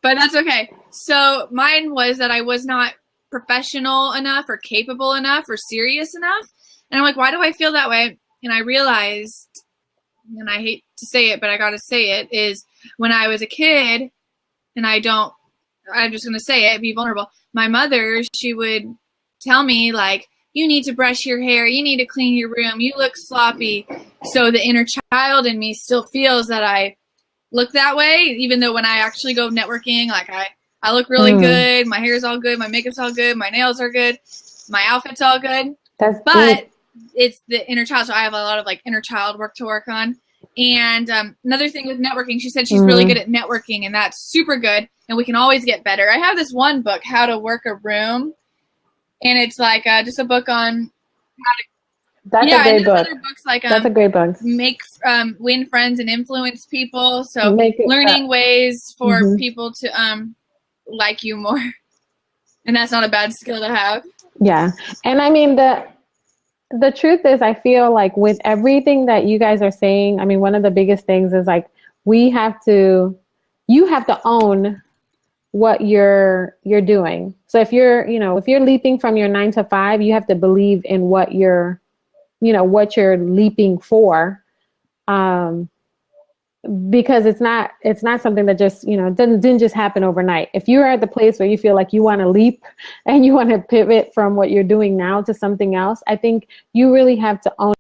But that's okay. So mine was that I was not professional enough or capable enough or serious enough. And I'm like, why do I feel that way? And I realized, and I hate to say it, but I got to say it, is when I was a kid, and I'm just going to say it, be vulnerable. My mother, she would tell me, like, you need to brush your hair. You need to clean your room. You look sloppy. So the inner child in me still feels that I look that way, even though when I actually go networking, like I look really good. My hair's all good. My makeup's all good. My nails are good. My outfit's all good. But it's the inner child. So I have a lot of like inner child work to work on. And another thing with networking, she said she's really good at networking, and that's super good. And we can always get better. I have this one book, How to Work a Room. And it's like just a book on how to. That's a great book. Other books like that's a great book. Win friends and influence people. So learning ways for people to like you more, and that's not a bad skill to have. Yeah, and I mean the truth is, I feel like with everything that you guys are saying, I mean, one of the biggest things is like you have to own what you're doing. So if you're leaping from your 9 to 5, you have to believe in what you're leaping for. Because it's not something that just, didn't just happen overnight. If you're at the place where you feel like you want to leap and you want to pivot from what you're doing now to something else, I think you really have to own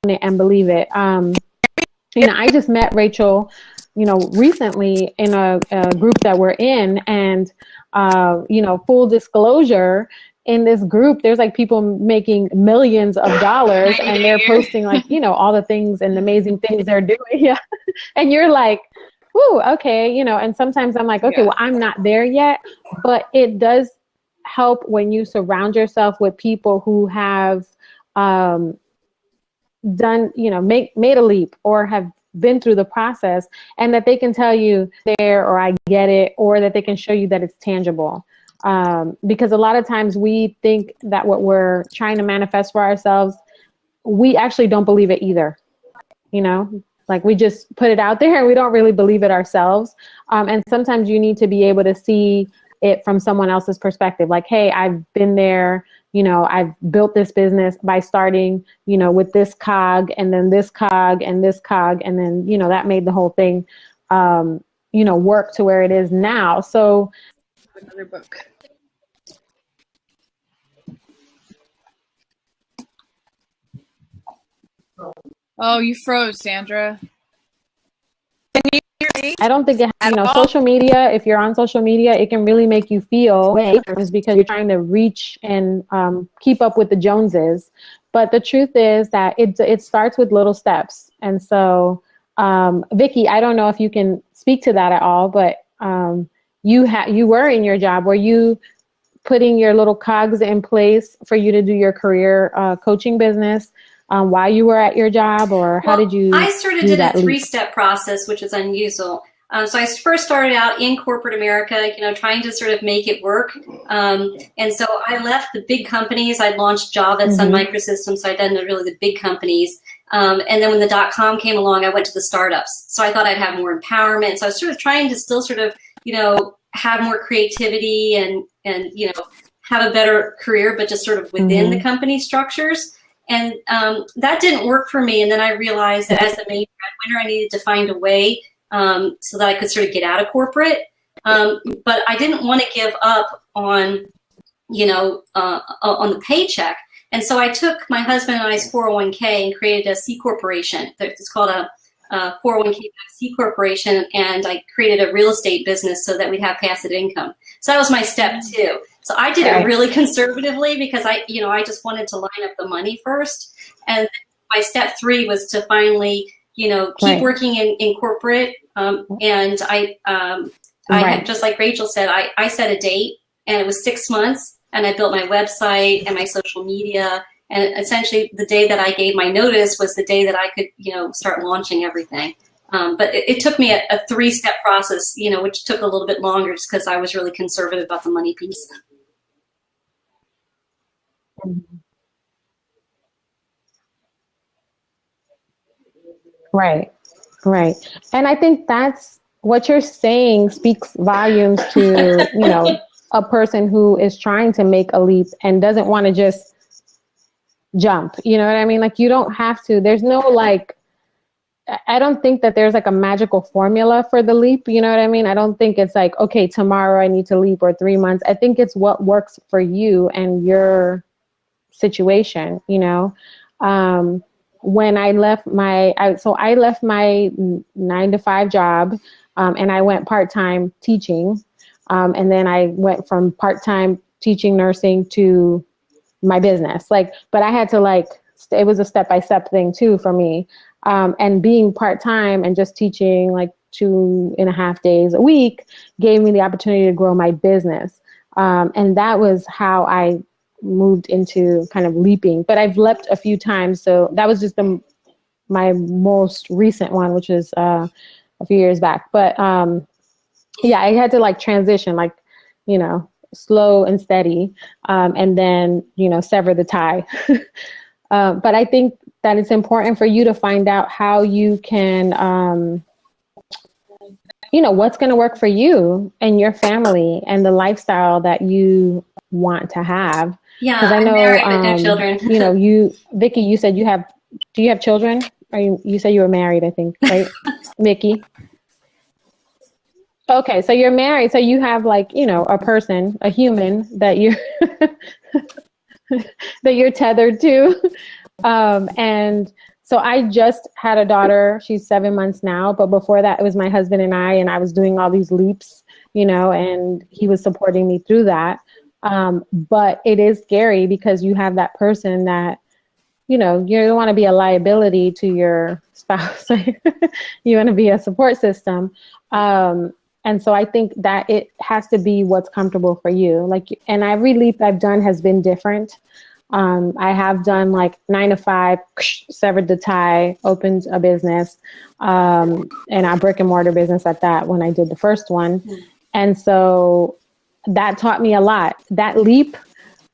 it and believe it. I just met Rachel, recently in a group that we're in, and, full disclosure, in this group, there's like people making millions of dollars and they're posting like, all the things and amazing things they're doing. Yeah. And you're like, whoo, okay, you know, and sometimes I'm like, okay, well, I'm not there yet, but it does help when you surround yourself with people who have done, you know, made a leap or have been through the process, and that they can tell you there, or I get it, or that they can show you that it's tangible. Because a lot of times we think that what we're trying to manifest for ourselves, we actually don't believe it either. You know, like we just put it out there and we don't really believe it ourselves. And sometimes you need to be able to see it from someone else's perspective. Like, hey, I've been there, you know, I've built this business by starting, you know, with this cog and then this cog and this cog. And then, you know, that made the whole thing, you know, work to where it is now. So another book. Oh, you froze, Sandra. Can you hear me? I don't think it, you know, social media, if you're on social media, it can really make you feel is because you're trying to reach and keep up with the Joneses. But the truth is that it starts with little steps. And so, Vicki, I don't know if you can speak to that at all, but you were in your job. Were you putting your little cogs in place for you to do your career coaching business while you were at your job, or how did you? I sort of did a 3-step process, which is unusual. So I first started out in corporate America, you know, trying to sort of make it work. And so I left the big companies. I launched Java at Sun Microsystems, so I'd done really the big companies. And then when the .com came along, I went to the startups. So I thought I'd have more empowerment. So I was sort of trying to still sort of, you know, have more creativity and you know, have a better career, but just sort of within the company structures. And that didn't work for me. And then I realized that as the main breadwinner, I needed to find a way so that I could sort of get out of corporate. But I didn't want to give up on, you know, on the paycheck. And so I took my husband and I's 401k and created a C corporation. It's called a 401k C corporation. And I created a real estate business so that we'd have passive income. So that was my step 2. So I did it really conservatively because I just wanted to line up the money first. And my step 3 was to finally, you know, keep working in corporate. And I had, just like Rachel said, I set a date, and it was 6 months, and I built my website and my social media. And essentially the day that I gave my notice was the day that I could, you know, start launching everything. But it took me a 3-step process, you know, which took a little bit longer just because I was really conservative about the money piece. Right. And I think that's what you're saying speaks volumes to, you know, a person who is trying to make a leap and doesn't want to just jump. You know what I mean? Like, you don't have to. There's no, like, I don't think that there's like a magical formula for the leap. You know what I mean? I don't think it's like, okay, tomorrow I need to leap, or 3 months. I think it's what works for you and your situation, you know. When I left I left my 9-to-5 job, and I went part-time teaching. And then I went from part-time teaching nursing to my business. But I had to it was a step-by-step thing too for me. And being part-time and just teaching 2.5 days a week gave me the opportunity to grow my business. And that was how I moved into kind of leaping, but I've leapt a few times. So that was just my most recent one, which is a few years back. But yeah, I had to transition, slow and steady, and then, sever the tie. But I think that it's important for you to find out how you can, what's going to work for you and your family and the lifestyle that you want to have. Yeah, because I know, I'm married with no children. Vicki, you said do you have children? Or you said you were married, I think, right? Vicki? Okay, so you're married, so you have a person, a human that you're that you're tethered to. And so I just had a daughter. She's 7 months now, but before that it was my husband and I was doing all these leaps, and he was supporting me through that. But it is scary because you have that person that you know, you don't want to be a liability to your spouse. You want to be a support system. And so I think that it has to be what's comfortable for you. Like, and every leap I've done has been different. I have done like 9 to 5, severed the tie, opened a business, and a brick and mortar business at that when I did the first one. And so that taught me a lot. That leap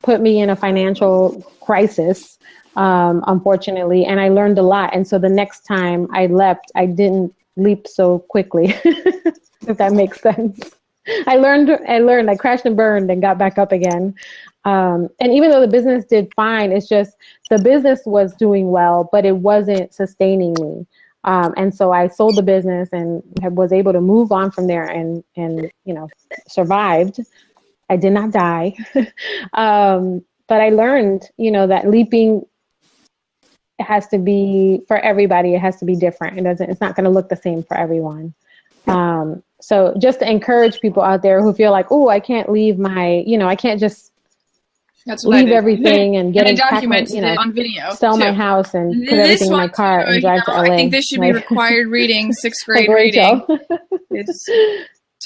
put me in a financial crisis, unfortunately, and I learned a lot. And so the next time I leapt, I didn't leap so quickly, if that makes sense. I learned, I crashed and burned and got back up again. And even though the business did fine, it's just the business was doing well, but it wasn't sustaining me. And so I sold the business and was able to move on from there and you know, survived. I did not die. But I learned, you know, that leaping has to be for everybody. It has to be different. It's not going to look the same for everyone. So just to encourage people out there who feel like, oh, I can't leave my, you know, I can't just leave everything and get documented it on video. Sell my house and put everything in my car and drive to LA. I think this should be required reading, 6th grade reading.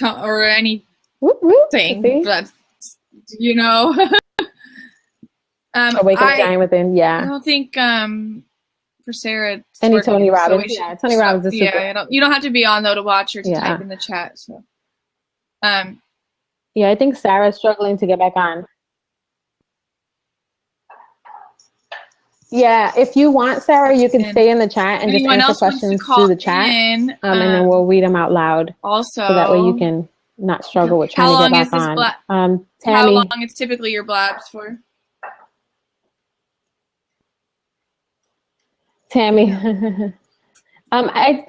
Or any thing, but you know. Awaken the Giant Within, yeah. I don't think for Sarah. Any Tony Robbins, Tony Robbins is super. Yeah, you don't have to be on though to watch or to type in the chat. So, yeah, I think Sarah's struggling to get back on. Yeah, if you want, Sarah, you can stay in the chat and just answer questions through the chat, and then we'll read them out loud. Also, so that way you can not struggle with trying to get back on. Tammy, how long is typically your blabs for? Tammy, I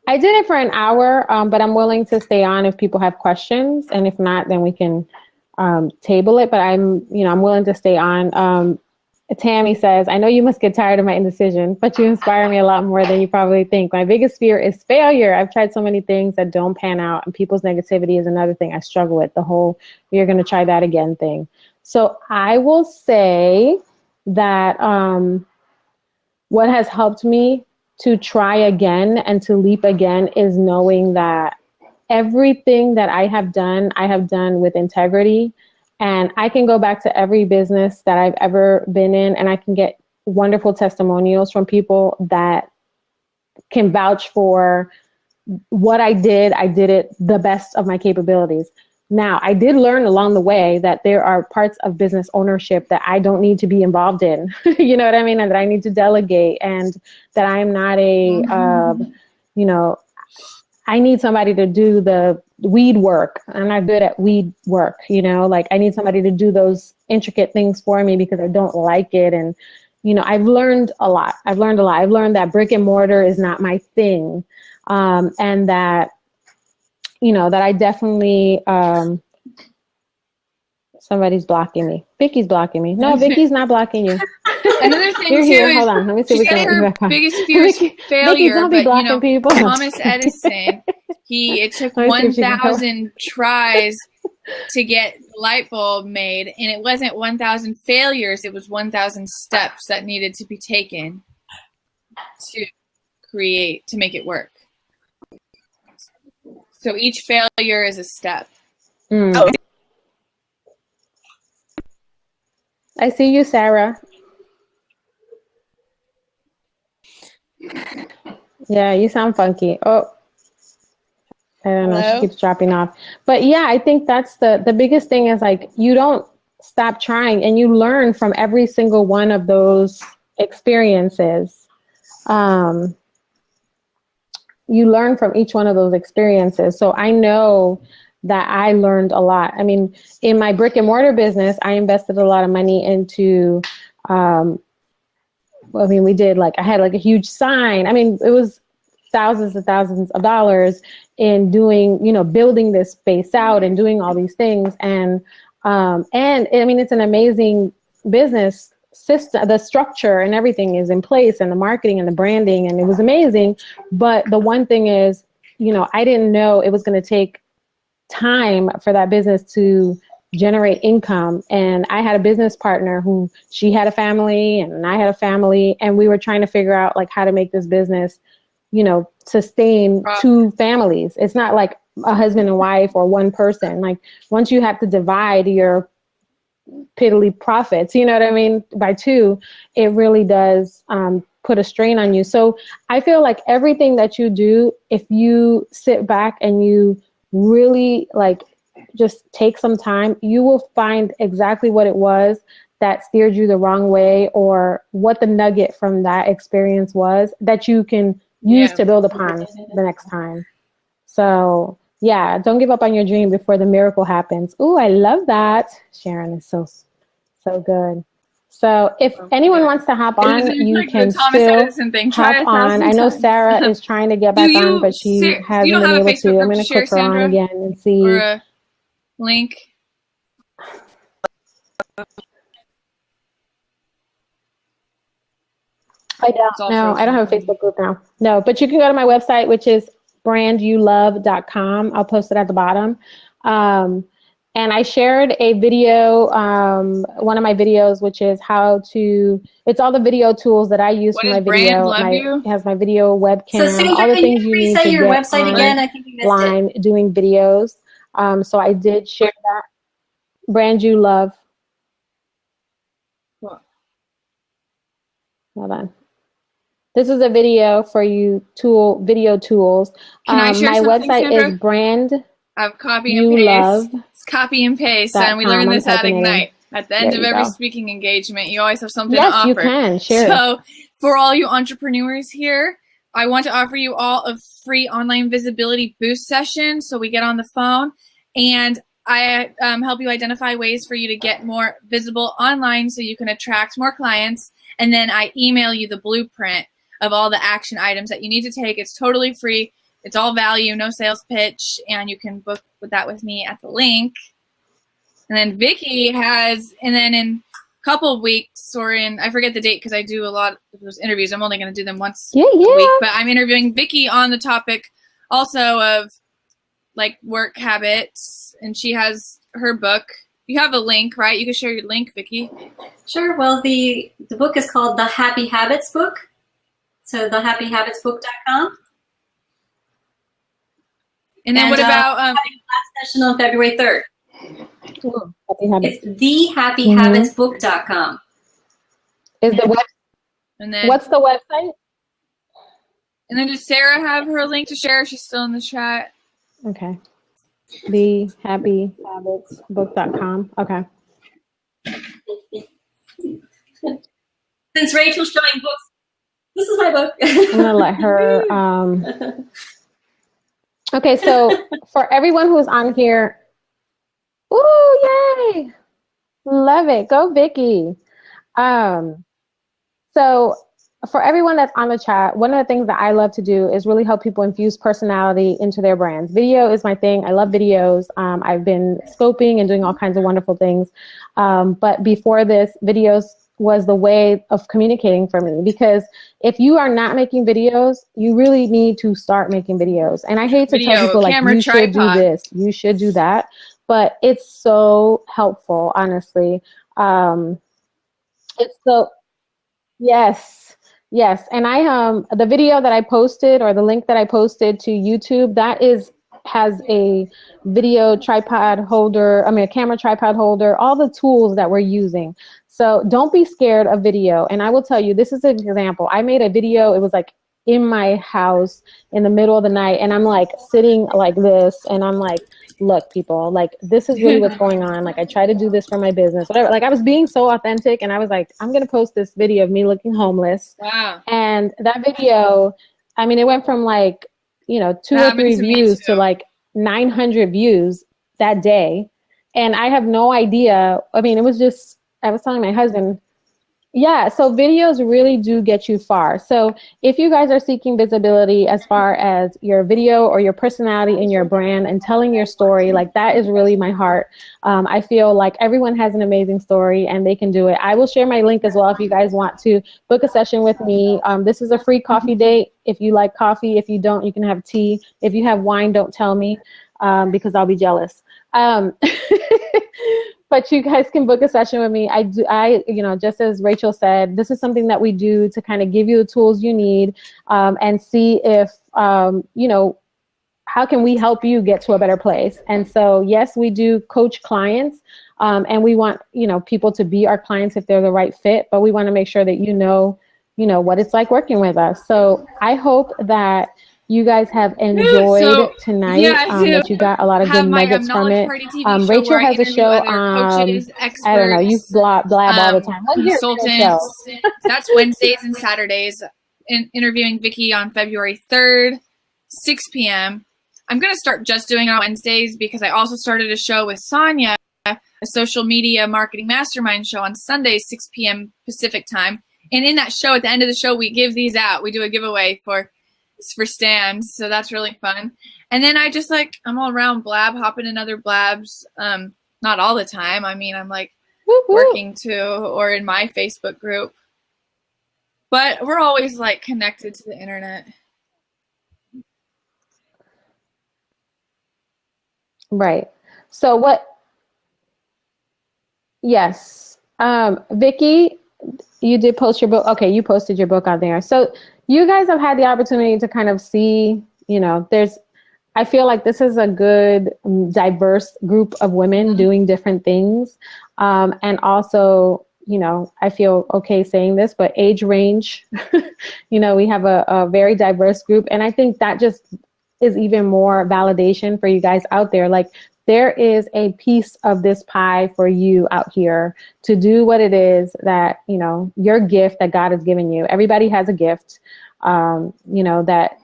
did it for an hour, but I'm willing to stay on if people have questions, and if not, then we can table it. But I'm willing to stay on. Tammy says, I know you must get tired of my indecision, but you inspire me a lot more than you probably think. My biggest fear is failure. I've tried so many things that don't pan out, and people's negativity is another thing I struggle with, the whole you're going to try that again thing. So I will say that what has helped me to try again and to leap again is knowing that everything that I have done with integrity. And I can go back to every business that I've ever been in, and I can get wonderful testimonials from people that can vouch for what I did. I did it the best of my capabilities. Now, I did learn along the way that there are parts of business ownership that I don't need to be involved in, you know what I mean? And that I need to delegate, and that I'm not I need somebody to do the weed work. I'm not good at weed work, you know, like I need somebody to do those intricate things for me because I don't like it. And, you know, I've learned a lot. I've learned that brick and mortar is not my thing. And that, you know, that I definitely, somebody's blocking me. Vicky's blocking me. No, Vicky's not blocking you. Another thing You're too here. is hold on. Let me see if we can her back on. biggest fear is failure. Vicky, don't be but blocking people. Thomas Edison, it took 1,000 tries to get the light bulb made, and it wasn't 1,000 failures. It was 1,000 steps that needed to be taken to make it work. So each failure is a step. Oh. I see you, Sarah. Yeah, you sound funky. Oh, I don't know. Hello? She keeps dropping off. But yeah, I think that's the biggest thing is like you don't stop trying, and you learn from every single one of those experiences. You learn from each one of those experiences. So I know that I learned a lot. I mean, in my brick and mortar business, I invested a lot of money into, I had like a huge sign. I mean, it was thousands and thousands of dollars in doing, building this space out and doing all these things. And I mean, it's an amazing business system. The structure and everything is in place, and the marketing and the branding, and it was amazing. But the one thing is, I didn't know it was going to take time for that business to generate income. And I had a business partner who, she had a family and I had a family, and we were trying to figure out like how to make this business, you know, sustain two families. It's not like a husband and wife or one person. Like once you have to divide your piddly profits, you know what I mean, by two, it really does put a strain on you. So I feel like everything that you do, if you sit back and you really like just take some time, you will find exactly what it was that steered you the wrong way, or what the nugget from that experience was that you can use to build upon the next time. So yeah, don't give up on your dream before the miracle happens. Ooh, I love that. Sharon is so good. So if anyone wants to hop on, you like can still hop on. I know Sarah is trying to get back on, but she hasn't been able to. I'm going to click her on again and see. Or a link. I don't. No, I don't have a Facebook group now. No, but you can go to my website, which is brandyoulove.com. I'll post it at the bottom. And I shared a video, one of my videos, which is how to, it's all the video tools that I use for my video. It has my video webcam, so Sandra, all the things you need to your get website again? I think you missed online it. Doing videos. So I did share that. Brand You Love. Hold on. This is a video for you video tools. Can I share my website Sandra? is brand. I've copy and paste. It's copy and paste, and we learned this at Ignite. At the end of every speaking engagement, you always have something to offer. Yes, you can. Share. So for all you entrepreneurs here, I want to offer you all a free online visibility boost session. So we get on the phone, and I help you identify ways for you to get more visible online so you can attract more clients. And then I email you the blueprint of all the action items that you need to take. It's totally free. It's all value, no sales pitch, and you can book that with me at the link. And then Vicky has, and then in a couple of weeks, or in, I forget the date because I do a lot of those interviews. I'm only going to do them once a week, but I'm interviewing Vicky on the topic also of like work habits, and she has her book. You have a link, right? You can share your link, Vicky. Sure. Well, the book is called The Happy Habits Book. So thehappyhabitsbook.com. And then what about having a last session on February 3rd? It's thehappyhabitsbook.com. Is the web? And then what's the website? And then does Sarah have her link to share? She's still in the chat. Okay. Thehappyhabitsbook.com. Okay. Since Rachel's showing books, this is my book. I'm gonna let her. Okay, so for everyone who's on here, ooh, yay! Love it. Go, Vicky. So for everyone that's on the chat, one of the things that I love to do is really help people infuse personality into their brands. Video is my thing. I love videos. I've been scoping and doing all kinds of wonderful things. But before this, videos was the way of communicating for me, because if you are not making videos, you really need to start making videos. And I hate to tell people like, you should do this, you should do that, but it's so helpful, honestly. It's so, yes. And I, the video that I posted, or the link that I posted to YouTube, that has a video tripod holder, a camera tripod holder, all the tools that we're using. So don't be scared of video. And I will tell you, this is an example. I made a video, it was like in my house in the middle of the night, and I'm like sitting like this, and I'm like, look, people, like this is really what's going on. Like I try to do this for my business, whatever. Like I was being so authentic, and I was like, I'm going to post this video of me looking homeless. Wow. And that video, I mean, it went from like, 2 or 3 views to like 900 views that day. And I have no idea. I mean, it was just, I was telling my husband, yeah, so videos really do get you far. So if you guys are seeking visibility as far as your video or your personality in your brand and telling your story, like that is really my heart. I feel like everyone has an amazing story and they can do it. I will share my link as well if you guys want to book a session with me. This is a free coffee date. If you like coffee, if you don't, you can have tea. If you have wine, don't tell me because I'll be jealous. But you guys can book a session with me. Just as Rachel said, this is something that we do to kind of give you the tools you need, and see if, how can we help you get to a better place? And so, yes, we do coach clients, and we want, people to be our clients if they're the right fit, but we want to make sure that you know what it's like working with us. So I hope that you guys have enjoyed tonight, that you got a lot of good nuggets from it. Rachel has a show on, I don't know, you blab all the time. Consultants. That's Wednesdays and Saturdays. Interviewing Vicky on February 3rd, 6 p.m. I'm going to start just doing it on Wednesdays because I also started a show with Sonia, a social media marketing mastermind show on Sundays, 6 p.m. Pacific time. And in that show, at the end of the show, we give these out. We do a giveaway for stands, so that's really fun. And then I'm all around blab, hopping in other blabs. Not all the time. I mean, I'm working too, or in my Facebook group. But we're always connected to the internet. Right. So Yes. Vicky, you did post your book. Okay, you posted your book on there. So you guys have had the opportunity to kind of see, I feel like this is a good, diverse group of women doing different things. And also, I feel okay saying this, but age range, we have a very diverse group. And I think that just is even more validation for you guys out there. There is a piece of this pie for you out here to do what it is that, your gift that God has given you. Everybody has a gift, that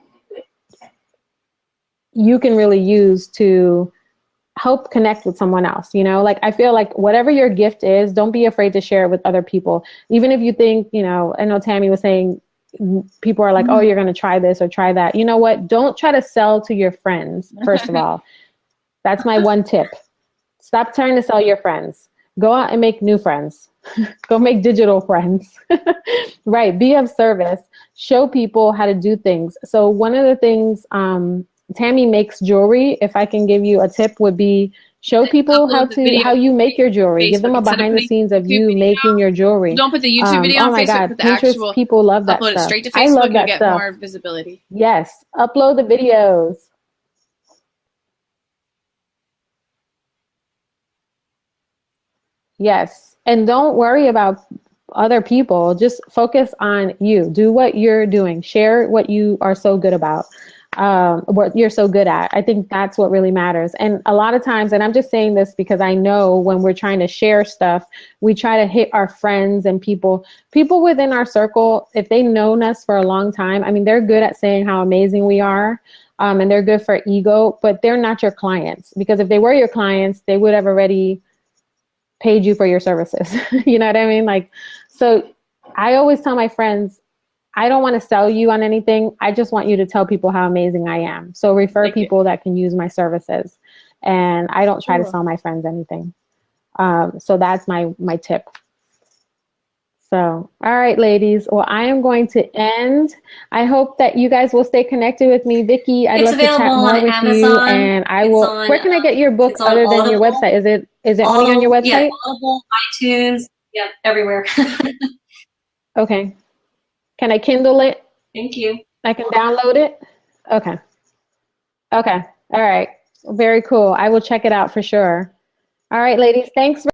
you can really use to help connect with someone else. I feel like whatever your gift is, don't be afraid to share it with other people. Even if you think, I know Tammy was saying, people are like, oh, you're going to try this or try that. You know what? Don't try to sell to your friends, first of all. That's my one tip. Stop trying to sell your friends. Go out and make new friends. Go make digital friends. Right. Be of service. Show people how to do things. So one of the things, Tammy makes jewelry. If I can give you a tip, would be show people how you make your jewelry. Give them a behind the scenes of you making your jewelry. Don't put the YouTube video on Facebook. God, put the Pinterest, actual, people love that upload stuff. it straight to Facebook. I love that get stuff. More visibility. Yes. Upload the videos. Yes. And don't worry about other people. Just focus on you. Do what you're doing. Share what you are so good about, what you're so good at. I think that's what really matters. And a lot of times, and I'm just saying this because I know when we're trying to share stuff, we try to hit our friends and people within our circle. If they've known us for a long time, I mean, they're good at saying how amazing we are. And they're good for ego, but they're not your clients, because if they were your clients, they would have already paid you for your services. You know what I mean? So I always tell my friends, I don't want to sell you on anything. I just want you to tell people how amazing I am. So refer people that can use my services. And I don't try to sell my friends anything. So that's my tip. So, all right, ladies. Well, I am going to end. I hope that you guys will stay connected with me. Vicky, I'd love to chat more with Amazon, you. And I will. Where can I get your book other than your website? Is it only on your website? Yeah, Audible, iTunes, yeah, everywhere. Okay. Can I Kindle it? Thank you. I can download it? Okay. Okay. All right. Very cool. I will check it out for sure. All right, ladies. Thanks.